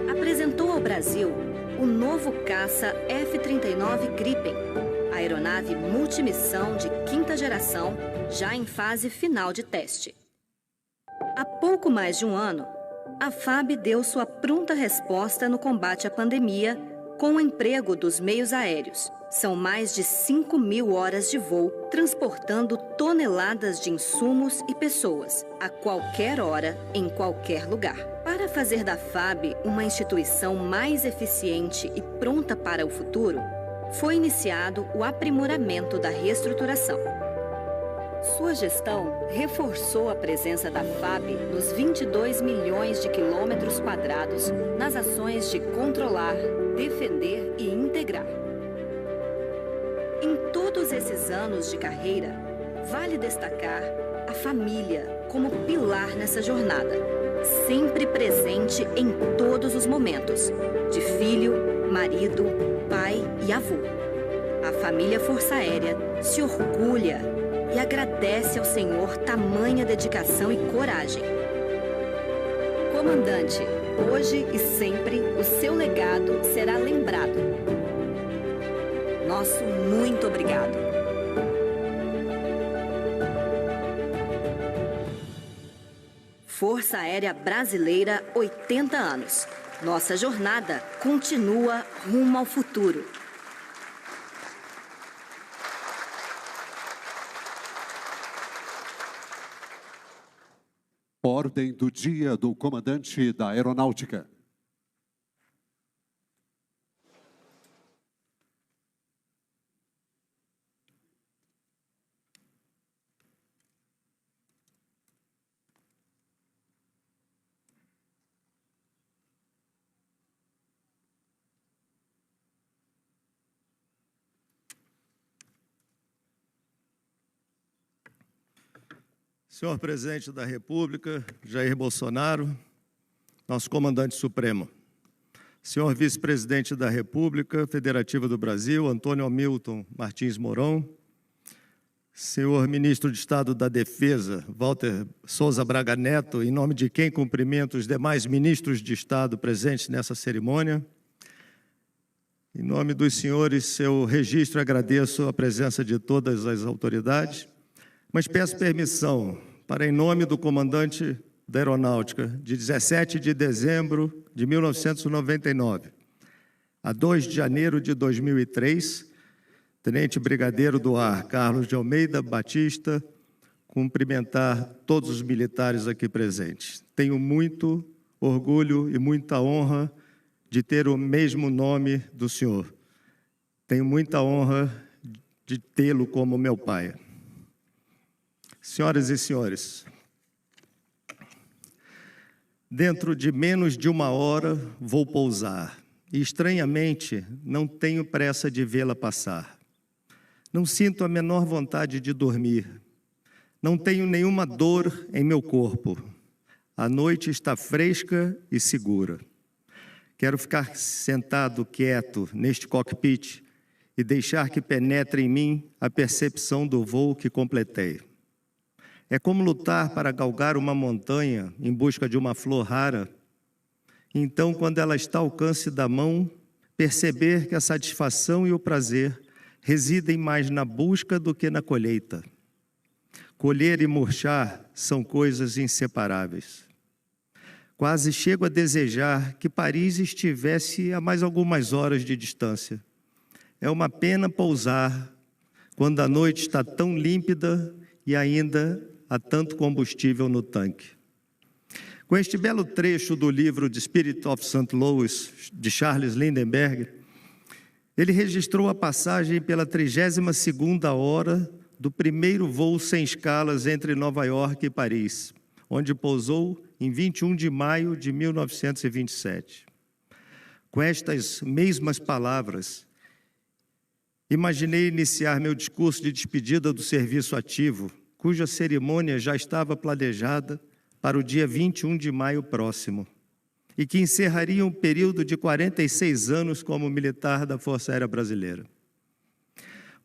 Apresentou ao Brasil o novo caça F-39 Gripen, a aeronave multimissão de 5ª geração, já em fase final de teste. Há pouco mais de um ano, a FAB deu sua pronta resposta no combate à pandemia com o emprego dos meios aéreos. São mais de 5.000 horas de voo, transportando toneladas de insumos e pessoas, a qualquer hora, em qualquer lugar. Para fazer da FAB uma instituição mais eficiente e pronta para o futuro, foi iniciado o aprimoramento da reestruturação. Sua gestão reforçou a presença da FAB nos 22 milhões de quilômetros quadrados nas ações de controlar, defender e integrar. Em todos esses anos de carreira, vale destacar a família como pilar nessa jornada, sempre presente em todos os momentos, de filho, marido, pai e avô. A família Força Aérea se orgulha e agradece ao Senhor tamanha dedicação e coragem. Comandante, hoje e sempre o seu legado será lembrado. Nosso muito obrigado. Força Aérea Brasileira, 80 anos. Nossa jornada continua rumo ao futuro. Ordem do dia do comandante da Aeronáutica. Senhor Presidente da República, Jair Bolsonaro, nosso Comandante Supremo. Senhor Vice-Presidente da República Federativa do Brasil, Antônio Hamilton Martins Mourão. Senhor Ministro de Estado da Defesa, Walter Souza Braga Neto, em nome de quem cumprimento os demais ministros de Estado presentes nessa cerimônia. Em nome dos senhores, seu registro, agradeço a presença de todas as autoridades, mas peço permissão para, em nome do comandante da Aeronáutica, de 17 de dezembro de 1999 a 2 de janeiro de 2003, Tenente Brigadeiro do Ar Carlos de Almeida Batista, cumprimentar todos os militares aqui presentes. Tenho muito orgulho e muita honra de ter o mesmo nome do senhor. Tenho muita honra de tê-lo como meu pai. Senhoras e senhores, dentro de menos de 1 hora vou pousar e, estranhamente, não tenho pressa de vê-la passar. Não sinto a menor vontade de dormir. Não tenho nenhuma dor em meu corpo. A noite está fresca e segura. Quero ficar sentado quieto neste cockpit e deixar que penetre em mim a percepção do voo que completei. É como lutar para galgar uma montanha em busca de uma flor rara. Então, quando ela está ao alcance da mão, perceber que a satisfação e o prazer residem mais na busca do que na colheita. Colher e murchar são coisas inseparáveis. Quase chego a desejar que Paris estivesse a mais algumas horas de distância. É uma pena pousar quando a noite está tão límpida e ainda há tanto combustível no tanque. Com este belo trecho do livro The Spirit of St. Louis, de Charles Lindbergh, ele registrou a passagem pela 32ª hora do primeiro voo sem escalas entre Nova York e Paris, onde pousou em 21 de maio de 1927. Com estas mesmas palavras, imaginei iniciar meu discurso de despedida do serviço ativo, cuja cerimônia já estava planejada para o dia 21 de maio próximo, e que encerraria um período de 46 anos como militar da Força Aérea Brasileira.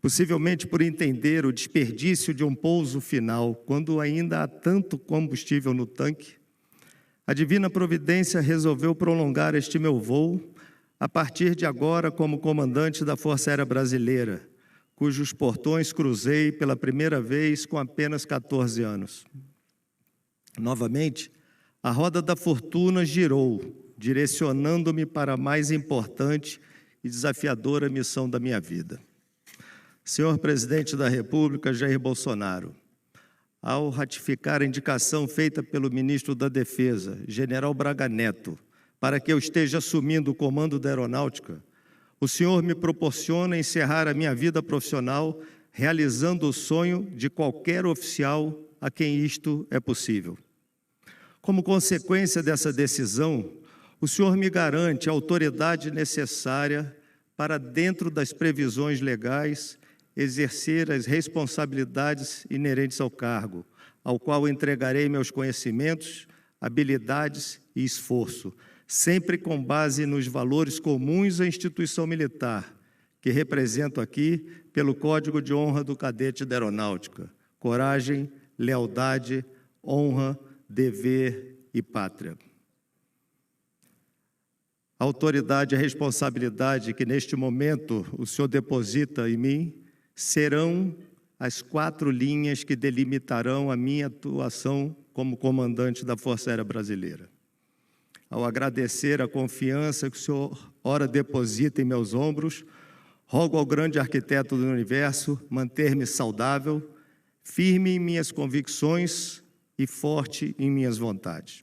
Possivelmente por entender o desperdício de um pouso final, quando ainda há tanto combustível no tanque, a Divina Providência resolveu prolongar este meu voo a partir de agora como comandante da Força Aérea Brasileira, cujos portões cruzei pela primeira vez com apenas 14 anos. Novamente, a roda da fortuna girou, direcionando-me para a mais importante e desafiadora missão da minha vida. Senhor Presidente da República, Jair Bolsonaro, ao ratificar a indicação feita pelo Ministro da Defesa, General Braga Neto, para que eu esteja assumindo o comando da Aeronáutica, o senhor me proporciona encerrar a minha vida profissional realizando o sonho de qualquer oficial a quem isto é possível. Como consequência dessa decisão, o senhor me garante a autoridade necessária para, dentro das previsões legais, exercer as responsabilidades inerentes ao cargo, ao qual entregarei meus conhecimentos, habilidades e esforço, sempre com base nos valores comuns à instituição militar, que represento aqui pelo Código de Honra do Cadete da Aeronáutica: coragem, lealdade, honra, dever e pátria. A autoridade e a responsabilidade que neste momento o senhor deposita em mim serão as 4 linhas que delimitarão a minha atuação como comandante da Força Aérea Brasileira. Ao agradecer a confiança que o Senhor ora deposita em meus ombros, rogo ao grande arquiteto do universo manter-me saudável, firme em minhas convicções e forte em minhas vontades.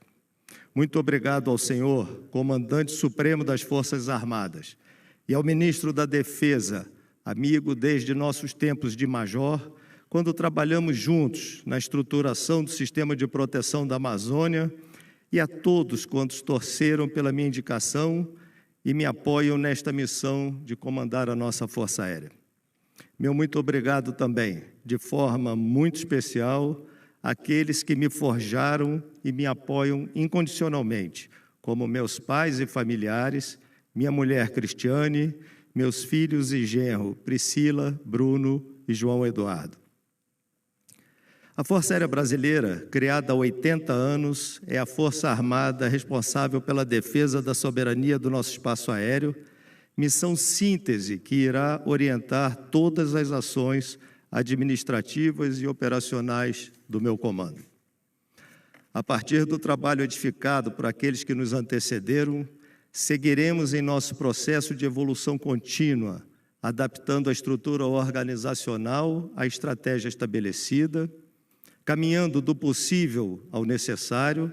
Muito obrigado ao Senhor, comandante supremo das Forças Armadas, e ao ministro da Defesa, amigo desde nossos tempos de major, quando trabalhamos juntos na estruturação do sistema de proteção da Amazônia, e a todos quantos torceram pela minha indicação e me apoiam nesta missão de comandar a nossa Força Aérea. Meu muito obrigado também, de forma muito especial, àqueles que me forjaram e me apoiam incondicionalmente, como meus pais e familiares, minha mulher Cristiane, meus filhos e genro Priscila, Bruno e João Eduardo. A Força Aérea Brasileira, criada há 80 anos, é a Força Armada responsável pela defesa da soberania do nosso espaço aéreo, missão síntese que irá orientar todas as ações administrativas e operacionais do meu comando. A partir do trabalho edificado por aqueles que nos antecederam, seguiremos em nosso processo de evolução contínua, adaptando a estrutura organizacional à estratégia estabelecida, caminhando do possível ao necessário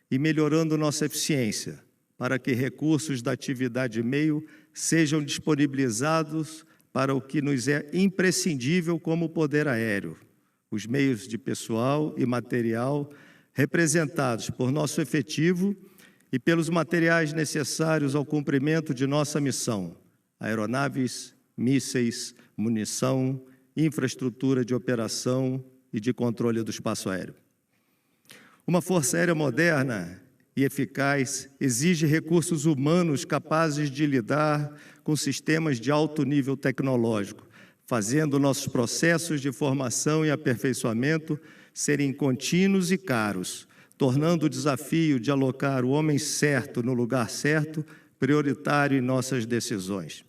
e melhorando nossa eficiência, para que recursos da atividade meio sejam disponibilizados para o que nos é imprescindível como o poder aéreo, os meios de pessoal e material representados por nosso efetivo e pelos materiais necessários ao cumprimento de nossa missão, aeronaves, mísseis, munição, infraestrutura de operação e de controle do espaço aéreo. Uma força aérea moderna e eficaz exige recursos humanos capazes de lidar com sistemas de alto nível tecnológico, fazendo nossos processos de formação e aperfeiçoamento serem contínuos e caros, tornando o desafio de alocar o homem certo no lugar certo prioritário em nossas decisões.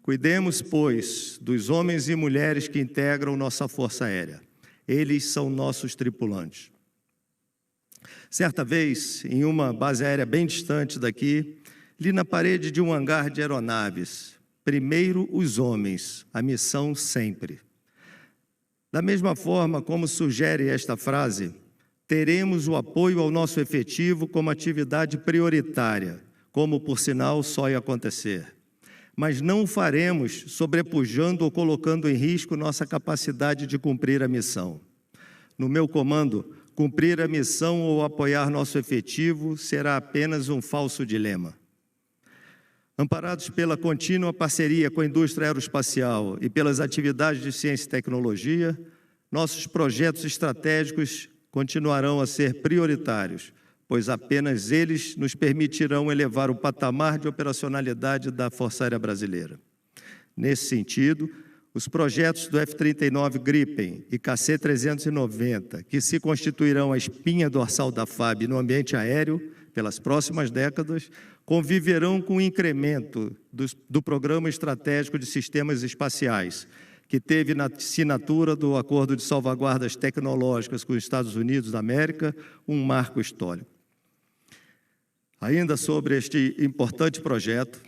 Cuidemos, pois, dos homens e mulheres que integram nossa Força Aérea. Eles são nossos tripulantes. Certa vez, em uma base aérea bem distante daqui, li na parede de um hangar de aeronaves: primeiro os homens, a missão sempre. Da mesma forma como sugere esta frase, teremos o apoio ao nosso efetivo como atividade prioritária, como por sinal só ia acontecer. Mas não o faremos sobrepujando ou colocando em risco nossa capacidade de cumprir a missão. No meu comando, cumprir a missão ou apoiar nosso efetivo será apenas um falso dilema. Amparados pela contínua parceria com a indústria aeroespacial e pelas atividades de ciência e tecnologia, nossos projetos estratégicos continuarão a ser prioritários, pois apenas eles nos permitirão elevar o patamar de operacionalidade da Força Aérea Brasileira. Nesse sentido, os projetos do F-39 Gripen e KC-390, que se constituirão a espinha dorsal da FAB no ambiente aéreo pelas próximas décadas, conviverão com o incremento do Programa Estratégico de Sistemas Espaciais, que teve na assinatura do Acordo de Salvaguardas Tecnológicas com os Estados Unidos da América um marco histórico. Ainda sobre este importante projeto,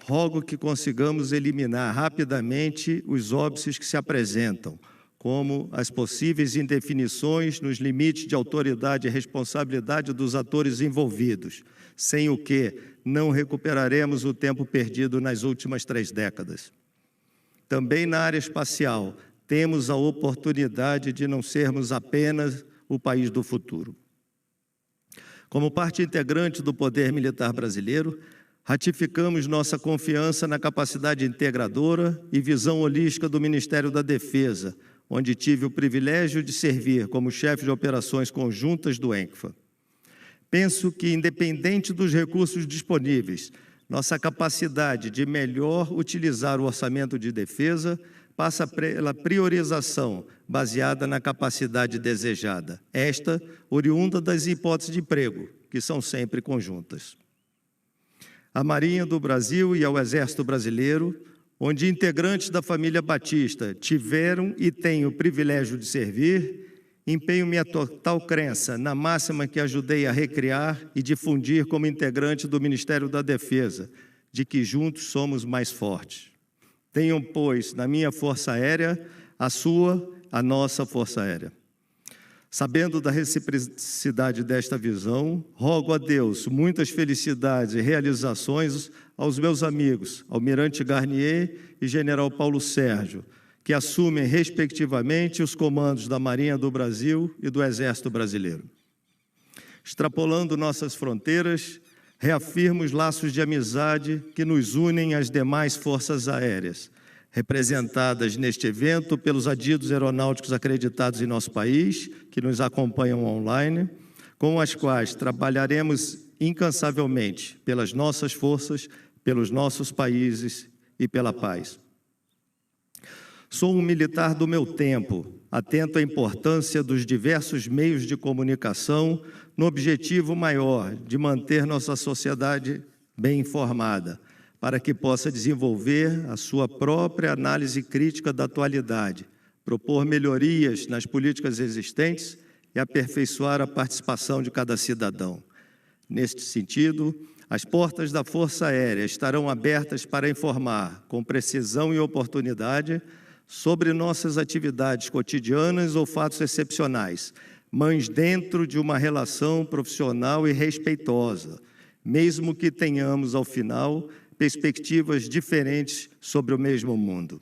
rogo que consigamos eliminar rapidamente os óbices que se apresentam, como as possíveis indefinições nos limites de autoridade e responsabilidade dos atores envolvidos, sem o que não recuperaremos o tempo perdido nas últimas 3 décadas. Também na área espacial, temos a oportunidade de não sermos apenas o país do futuro. Como parte integrante do poder militar brasileiro, ratificamos nossa confiança na capacidade integradora e visão holística do Ministério da Defesa, onde tive o privilégio de servir como chefe de operações conjuntas do ENCFA. Penso que, independente dos recursos disponíveis, nossa capacidade de melhor utilizar o orçamento de defesa passa pela priorização baseada na capacidade desejada, esta oriunda das hipóteses de emprego, que são sempre conjuntas. A Marinha do Brasil e ao Exército Brasileiro, onde integrantes da família Batista tiveram e têm o privilégio de servir, empenho minha total crença na máxima que ajudei a recriar e difundir como integrante do Ministério da Defesa, de que juntos somos mais fortes. Tenham, pois, na minha Força Aérea, a nossa Força Aérea. Sabendo da reciprocidade desta visão, rogo a Deus muitas felicidades e realizações aos meus amigos, Almirante Garnier e General Paulo Sérgio, que assumem, respectivamente, os comandos da Marinha do Brasil e do Exército Brasileiro. Extrapolando nossas fronteiras, reafirmo os laços de amizade que nos unem às demais forças aéreas, representadas neste evento pelos adidos aeronáuticos acreditados em nosso país, que nos acompanham online, com as quais trabalharemos incansavelmente pelas nossas forças, pelos nossos países e pela paz. Sou um militar do meu tempo, atento à importância dos diversos meios de comunicação no objetivo maior de manter nossa sociedade bem informada, para que possa desenvolver a sua própria análise crítica da atualidade, propor melhorias nas políticas existentes e aperfeiçoar a participação de cada cidadão. Neste sentido, as portas da Força Aérea estarão abertas para informar, com precisão e oportunidade, sobre nossas atividades cotidianas ou fatos excepcionais, mas dentro de uma relação profissional e respeitosa, mesmo que tenhamos, ao final, perspectivas diferentes sobre o mesmo mundo.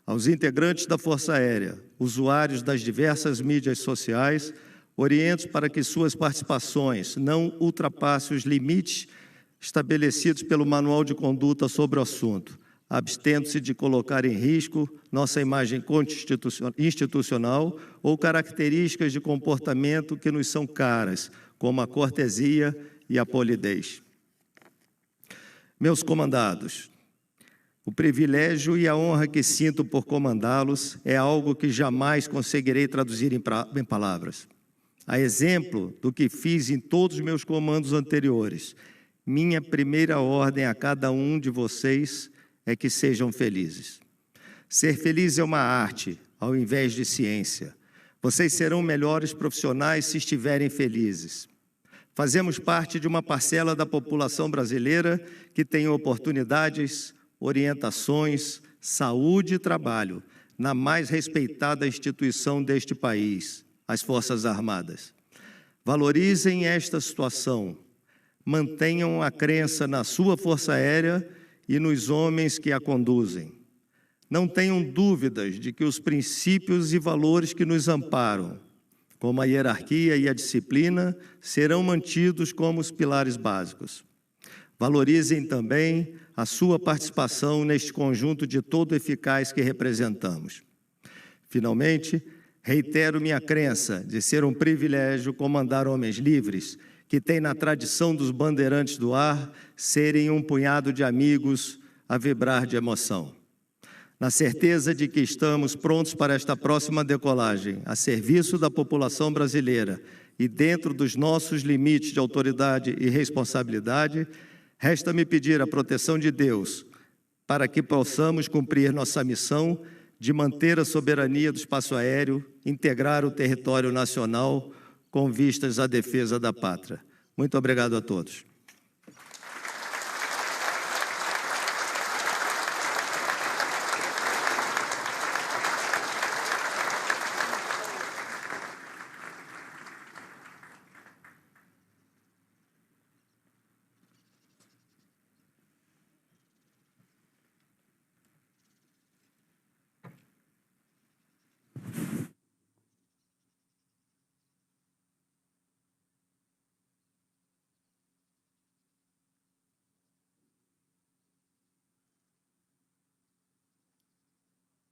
Aos integrantes da Força Aérea, usuários das diversas mídias sociais, oriento para que suas participações não ultrapassem os limites estabelecidos pelo Manual de Conduta sobre o assunto, abstendo-se de colocar em risco nossa imagem institucional ou características de comportamento que nos são caras, como a cortesia e a polidez. Meus comandados, o privilégio e a honra que sinto por comandá-los é algo que jamais conseguirei traduzir em palavras. A exemplo do que fiz em todos os meus comandos anteriores, minha primeira ordem a cada um de vocês é que sejam felizes. Ser feliz é uma arte, ao invés de ciência. Vocês serão melhores profissionais se estiverem felizes. Fazemos parte de uma parcela da população brasileira que tem oportunidades, orientações, saúde e trabalho na mais respeitada instituição deste país, as Forças Armadas. Valorizem esta situação, mantenham a crença na sua Força Aérea e nos homens que a conduzem. Não tenham dúvidas de que os princípios e valores que nos amparam, como a hierarquia e a disciplina, serão mantidos como os pilares básicos. Valorizem também a sua participação neste conjunto de todo eficaz que representamos. Finalmente, reitero minha crença de ser um privilégio comandar homens livres, que têm na tradição dos bandeirantes do ar serem um punhado de amigos a vibrar de emoção. Na certeza de que estamos prontos para esta próxima decolagem, a serviço da população brasileira e dentro dos nossos limites de autoridade e responsabilidade, resta-me pedir a proteção de Deus para que possamos cumprir nossa missão de manter a soberania do espaço aéreo, integrar o território nacional com vistas à defesa da pátria. Muito obrigado a todos.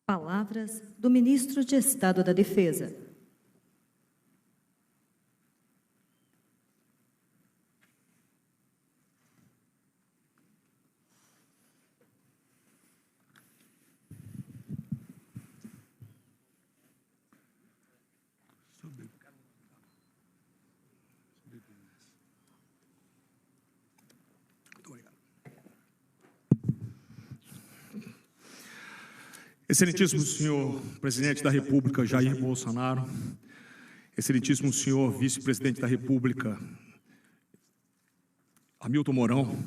Palavras do Ministro de Estado da Defesa. Excelentíssimo senhor Presidente da República, Jair Bolsonaro, excelentíssimo senhor vice-presidente da República, Hamilton Mourão,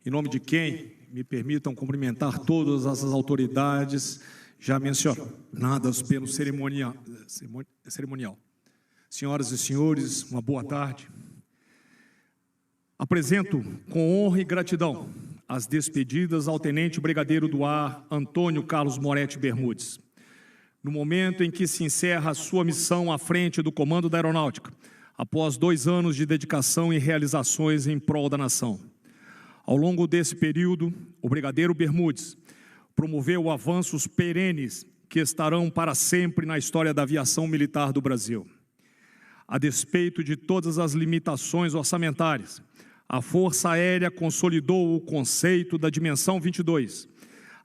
em nome de quem me permitam cumprimentar todas as autoridades já mencionadas pelo cerimonial. Senhoras e senhores, uma boa tarde. Apresento com honra e gratidão as despedidas ao Tenente Brigadeiro do Ar Antônio Carlos Moretti Bermudes, no momento em que se encerra a sua missão à frente do Comando da Aeronáutica, após 2 anos de dedicação e realizações em prol da nação. Ao longo desse período, o Brigadeiro Bermudes promoveu avanços perenes que estarão para sempre na história da aviação militar do Brasil. A despeito de todas as limitações orçamentárias, a Força Aérea consolidou o conceito da Dimensão 22,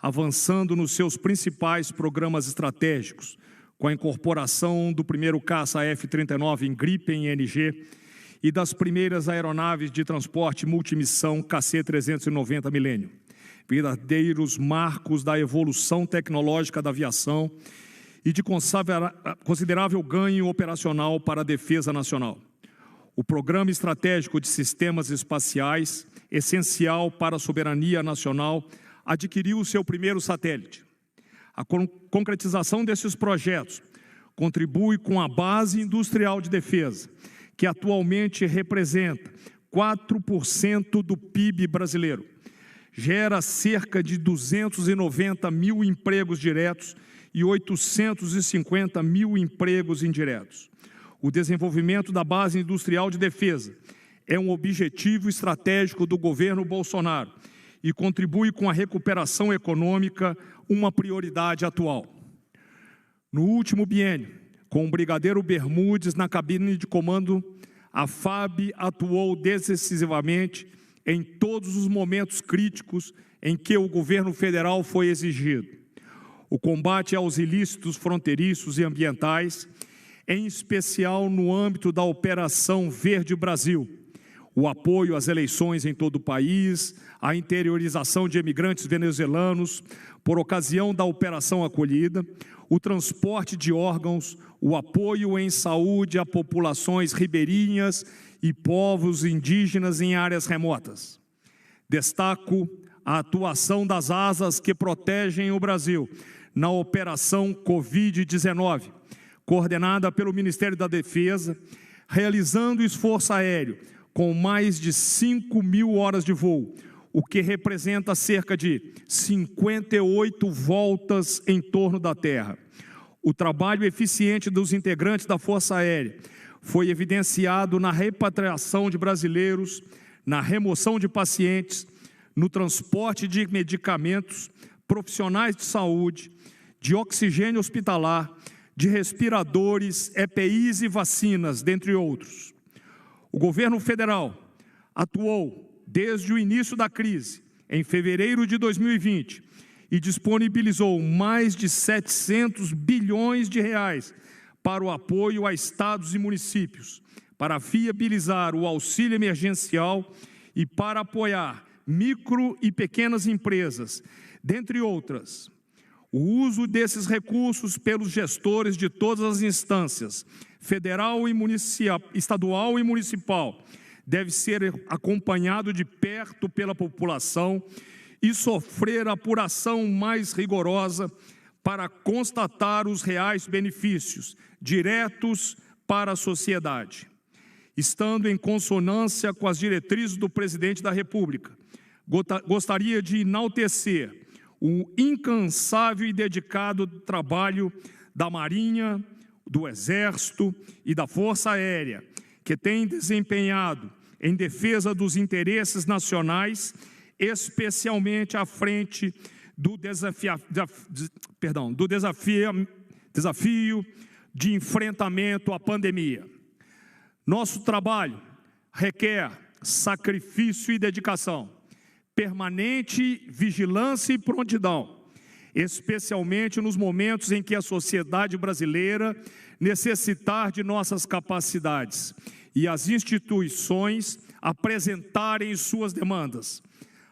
avançando nos seus principais programas estratégicos, com a incorporação do primeiro caça F-39 em Gripen NG e das primeiras aeronaves de transporte multimissão KC-390 Millennium, verdadeiros marcos da evolução tecnológica da aviação e de considerável ganho operacional para a defesa nacional. O Programa Estratégico de Sistemas Espaciais, essencial para a soberania nacional, adquiriu seu primeiro satélite. A concretização desses projetos contribui com a base industrial de defesa, que atualmente representa 4% do PIB brasileiro. Gera cerca de 290 mil empregos diretos e 850 mil empregos indiretos. O desenvolvimento da base industrial de defesa é um objetivo estratégico do governo Bolsonaro e contribui com a recuperação econômica, uma prioridade atual. No último biênio, com o Brigadeiro Bermudes na cabine de comando, a FAB atuou decisivamente em todos os momentos críticos em que o governo federal foi exigido. O combate aos ilícitos fronteiriços e ambientais, em especial no âmbito da Operação Verde Brasil, o apoio às eleições em todo o país, a interiorização de imigrantes venezuelanos por ocasião da Operação Acolhida, o transporte de órgãos, o apoio em saúde a populações ribeirinhas e povos indígenas em áreas remotas. Destaco a atuação das asas que protegem o Brasil na Operação Covid-19, coordenada pelo Ministério da Defesa, realizando esforço aéreo com mais de 5 mil horas de voo, o que representa cerca de 58 voltas em torno da Terra. O trabalho eficiente dos integrantes da Força Aérea foi evidenciado na repatriação de brasileiros, na remoção de pacientes, no transporte de medicamentos, profissionais de saúde, de oxigênio hospitalar, de respiradores, EPIs e vacinas, dentre outros. O governo federal atuou desde o início da crise, em fevereiro de 2020, e disponibilizou mais de 700 bilhões de reais para o apoio a estados e municípios, para viabilizar o auxílio emergencial e para apoiar micro e pequenas empresas, dentre outras. O uso desses recursos pelos gestores de todas as instâncias, federal e estadual e municipal, deve ser acompanhado de perto pela população e sofrer apuração mais rigorosa para constatar os reais benefícios diretos para a sociedade. Estando em consonância com as diretrizes do presidente da República, gostaria de enaltecer o incansável e dedicado trabalho da Marinha, do Exército e da Força Aérea, que tem desempenhado em defesa dos interesses nacionais, especialmente à frente do desafio de enfrentamento à pandemia. Nosso trabalho requer sacrifício e dedicação, permanente vigilância e prontidão, especialmente nos momentos em que a sociedade brasileira necessitar de nossas capacidades e as instituições apresentarem suas demandas.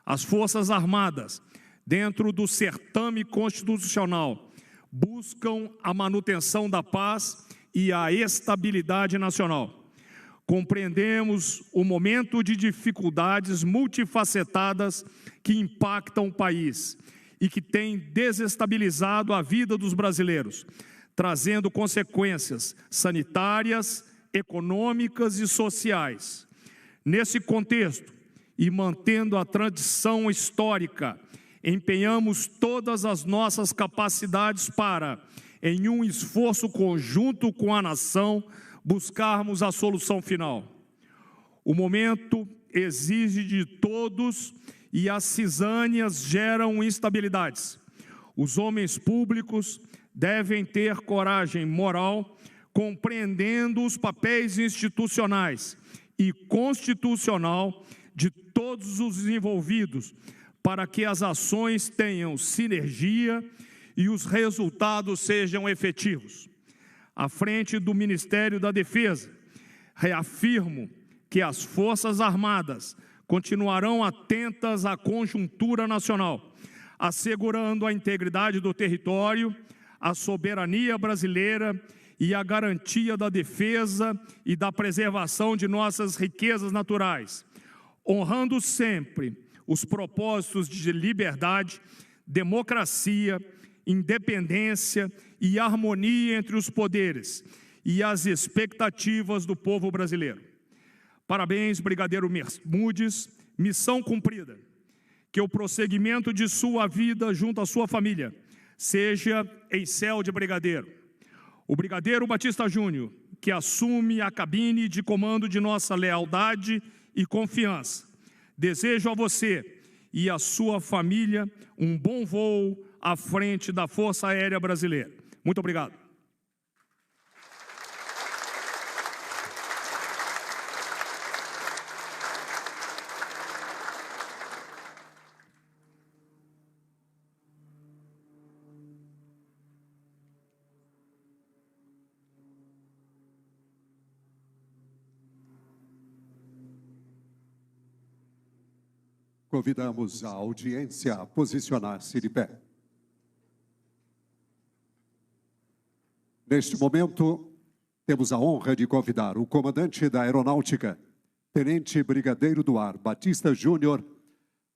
As Forças Armadas, dentro do certame constitucional, buscam a manutenção da paz e a estabilidade nacional. Compreendemos o momento de dificuldades multifacetadas que impactam o país e que têm desestabilizado a vida dos brasileiros, trazendo consequências sanitárias, econômicas e sociais. Nesse contexto, e mantendo a tradição histórica, empenhamos todas as nossas capacidades para, em um esforço conjunto com a nação, buscarmos a solução final. O momento exige de todos e as cisânias geram instabilidades. Os homens públicos devem ter coragem moral, compreendendo os papéis institucionais e constitucional de todos os envolvidos, para que as ações tenham sinergia e os resultados sejam efetivos. À frente do Ministério da Defesa, reafirmo que as Forças Armadas continuarão atentas à conjuntura nacional, assegurando a integridade do território, a soberania brasileira e a garantia da defesa e da preservação de nossas riquezas naturais, honrando sempre os propósitos de liberdade, democracia, independência e harmonia entre os poderes e as expectativas do povo brasileiro. Parabéns, Brigadeiro Bermudes, missão cumprida. Que o prosseguimento de sua vida junto à sua família seja em céu de brigadeiro. O Brigadeiro Batista Júnior, que assume a cabine de comando de nossa lealdade e confiança, desejo a você e a sua família um bom voo à frente da Força Aérea Brasileira. Muito obrigado. Convidamos a audiência a posicionar-se de pé. Neste momento, temos a honra de convidar o comandante da Aeronáutica, Tenente Brigadeiro do Ar Batista Júnior,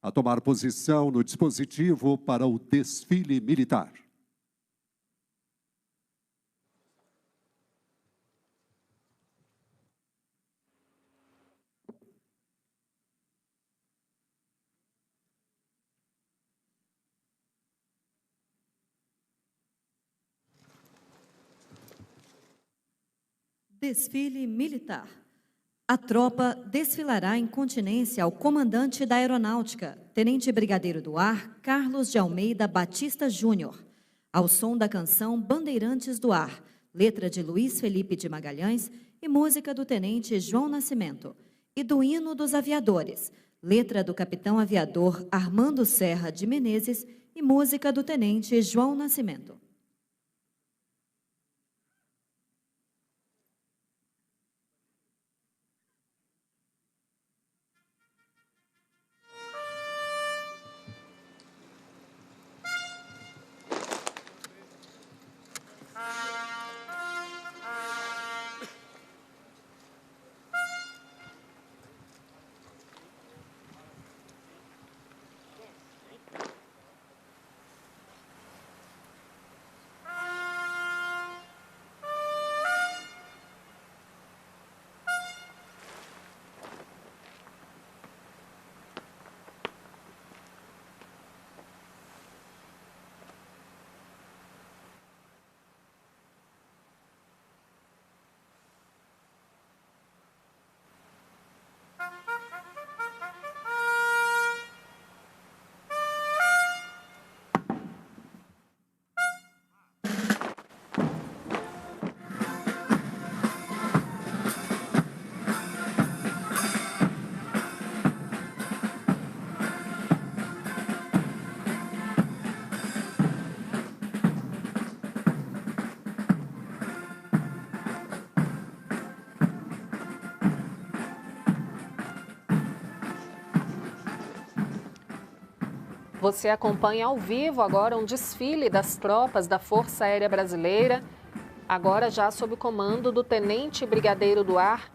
a tomar posição no dispositivo para o desfile militar. Desfile militar. A tropa desfilará em continência ao comandante da Aeronáutica, Tenente Brigadeiro do Ar, Carlos de Almeida Batista Júnior, ao som da canção Bandeirantes do Ar, letra de Luiz Felipe de Magalhães e música do Tenente João Nascimento, e do Hino dos Aviadores, letra do Capitão Aviador Armando Serra de Menezes e música do Tenente João Nascimento. Você acompanha ao vivo agora um desfile das tropas da Força Aérea Brasileira. agora já sob o comando do Tenente Brigadeiro do Ar,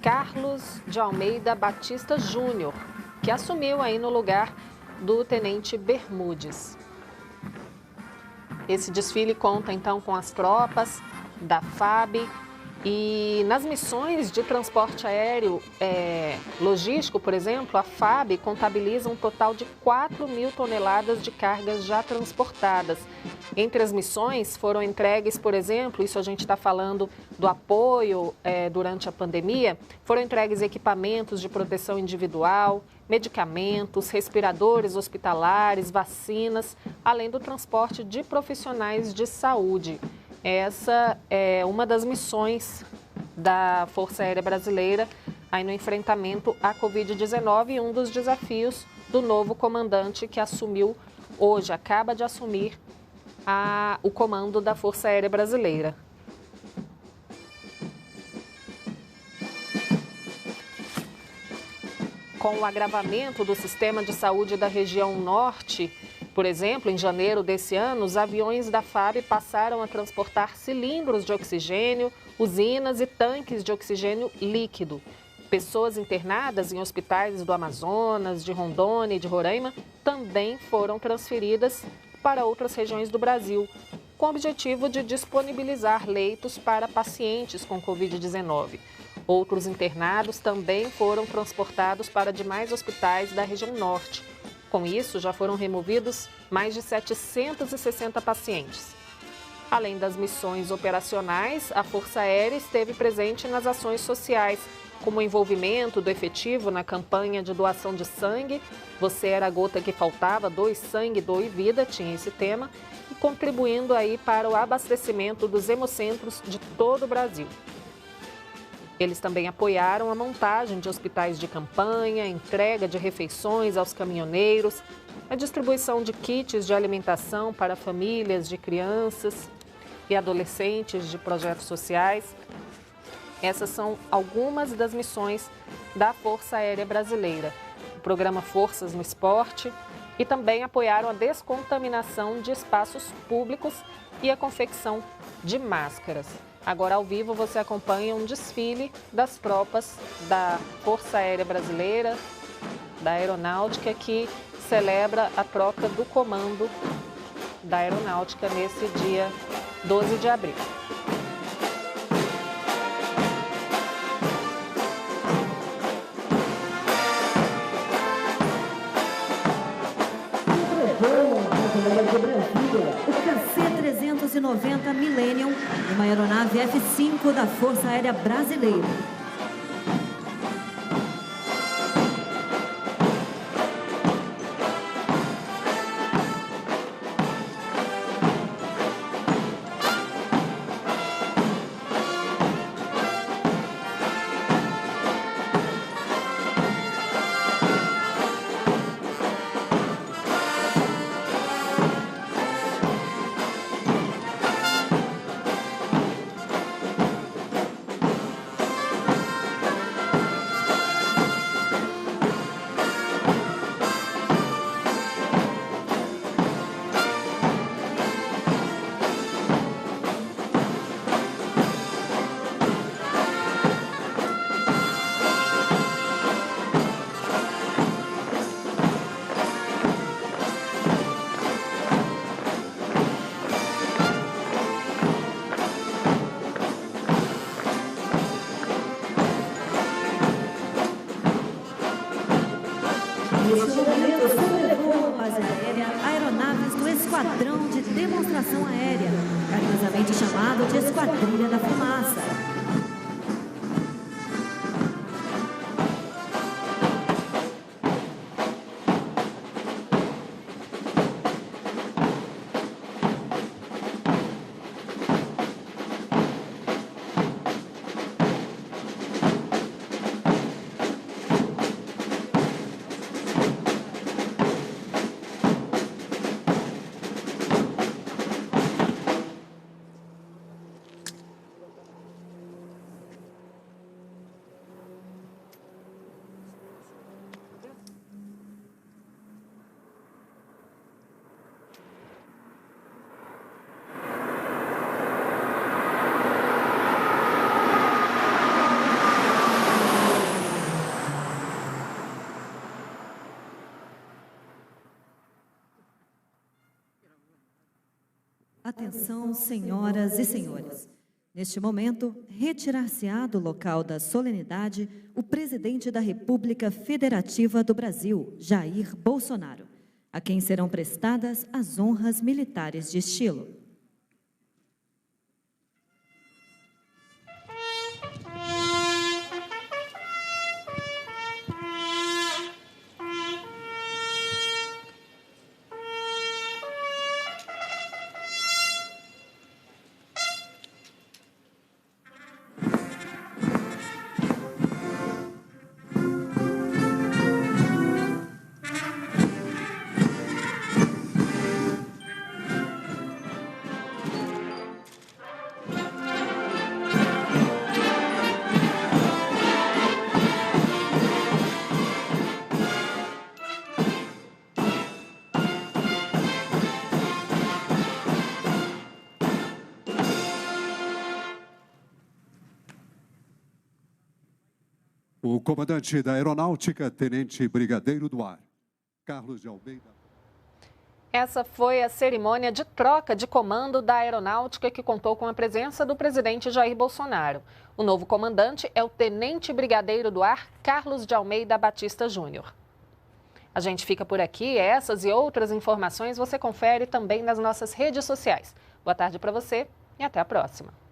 Carlos de Almeida Batista Júnior, que assumiu aí no lugar do Tenente Bermudes. Esse desfile conta então com as tropas da FAB e nas missões de transporte aéreo logístico, por exemplo, a FAB contabiliza um total de 4.000 toneladas de cargas já transportadas. Entre as missões foram entregues, por exemplo, isso a gente está falando do apoio durante a pandemia, foram entregues equipamentos de proteção individual, medicamentos, respiradores hospitalares, vacinas, além do transporte de profissionais de saúde. Essa é uma das missões da Força Aérea Brasileira aí no enfrentamento à Covid-19 e um dos desafios do novo comandante que assumiu hoje, acaba de assumir o comando da Força Aérea Brasileira. Com o agravamento do sistema de saúde da região norte, por exemplo, em janeiro desse ano, os aviões da FAB passaram a transportar cilindros de oxigênio, usinas e tanques de oxigênio líquido. Pessoas internadas em hospitais do Amazonas, de Rondônia e de Roraima também foram transferidas para outras regiões do Brasil, com o objetivo de disponibilizar leitos para pacientes com Covid-19. Outros internados também foram transportados para demais hospitais da região norte. Com isso, já foram removidos mais de 760 pacientes. Além das missões operacionais, a Força Aérea esteve presente nas ações sociais, como o envolvimento do efetivo na campanha de doação de sangue. Você era a gota que faltava, doe sangue, doe vida, tinha esse tema, e contribuindo aí para o abastecimento dos hemocentros de todo o Brasil. Eles também apoiaram a montagem de hospitais de campanha, entrega de refeições aos caminhoneiros, a distribuição de kits de alimentação para famílias de crianças e adolescentes de projetos sociais. Essas são algumas das missões da Força Aérea Brasileira. O programa Forças no Esporte e também apoiaram a descontaminação de espaços públicos e a confecção de máscaras. Agora, ao vivo, você acompanha um desfile das tropas da Força Aérea Brasileira, da Aeronáutica, que celebra a troca do comando da Aeronáutica nesse dia 12 de abril. KC-390 Millennium, uma aeronave F-5 da Força Aérea Brasileira. Neste momento, sobrevoam a base aérea aeronaves do Esquadrão de Demonstração Aérea, carinhosamente chamado de Esquadrilha da Fumaça. Irmãos, senhoras e senhores, neste momento, retirar-se-á do local da solenidade o presidente da República Federativa do Brasil, Jair Bolsonaro, a quem serão prestadas as honras militares de estilo. O comandante da Aeronáutica, Tenente Brigadeiro do Ar, Carlos de Almeida. Essa foi a cerimônia de troca de comando da Aeronáutica que contou com a presença do presidente Jair Bolsonaro. O novo comandante é o Tenente Brigadeiro do Ar, Carlos de Almeida Batista Júnior. A gente fica por aqui. Essas e outras informações você confere também nas nossas redes sociais. Boa tarde para você e até a próxima.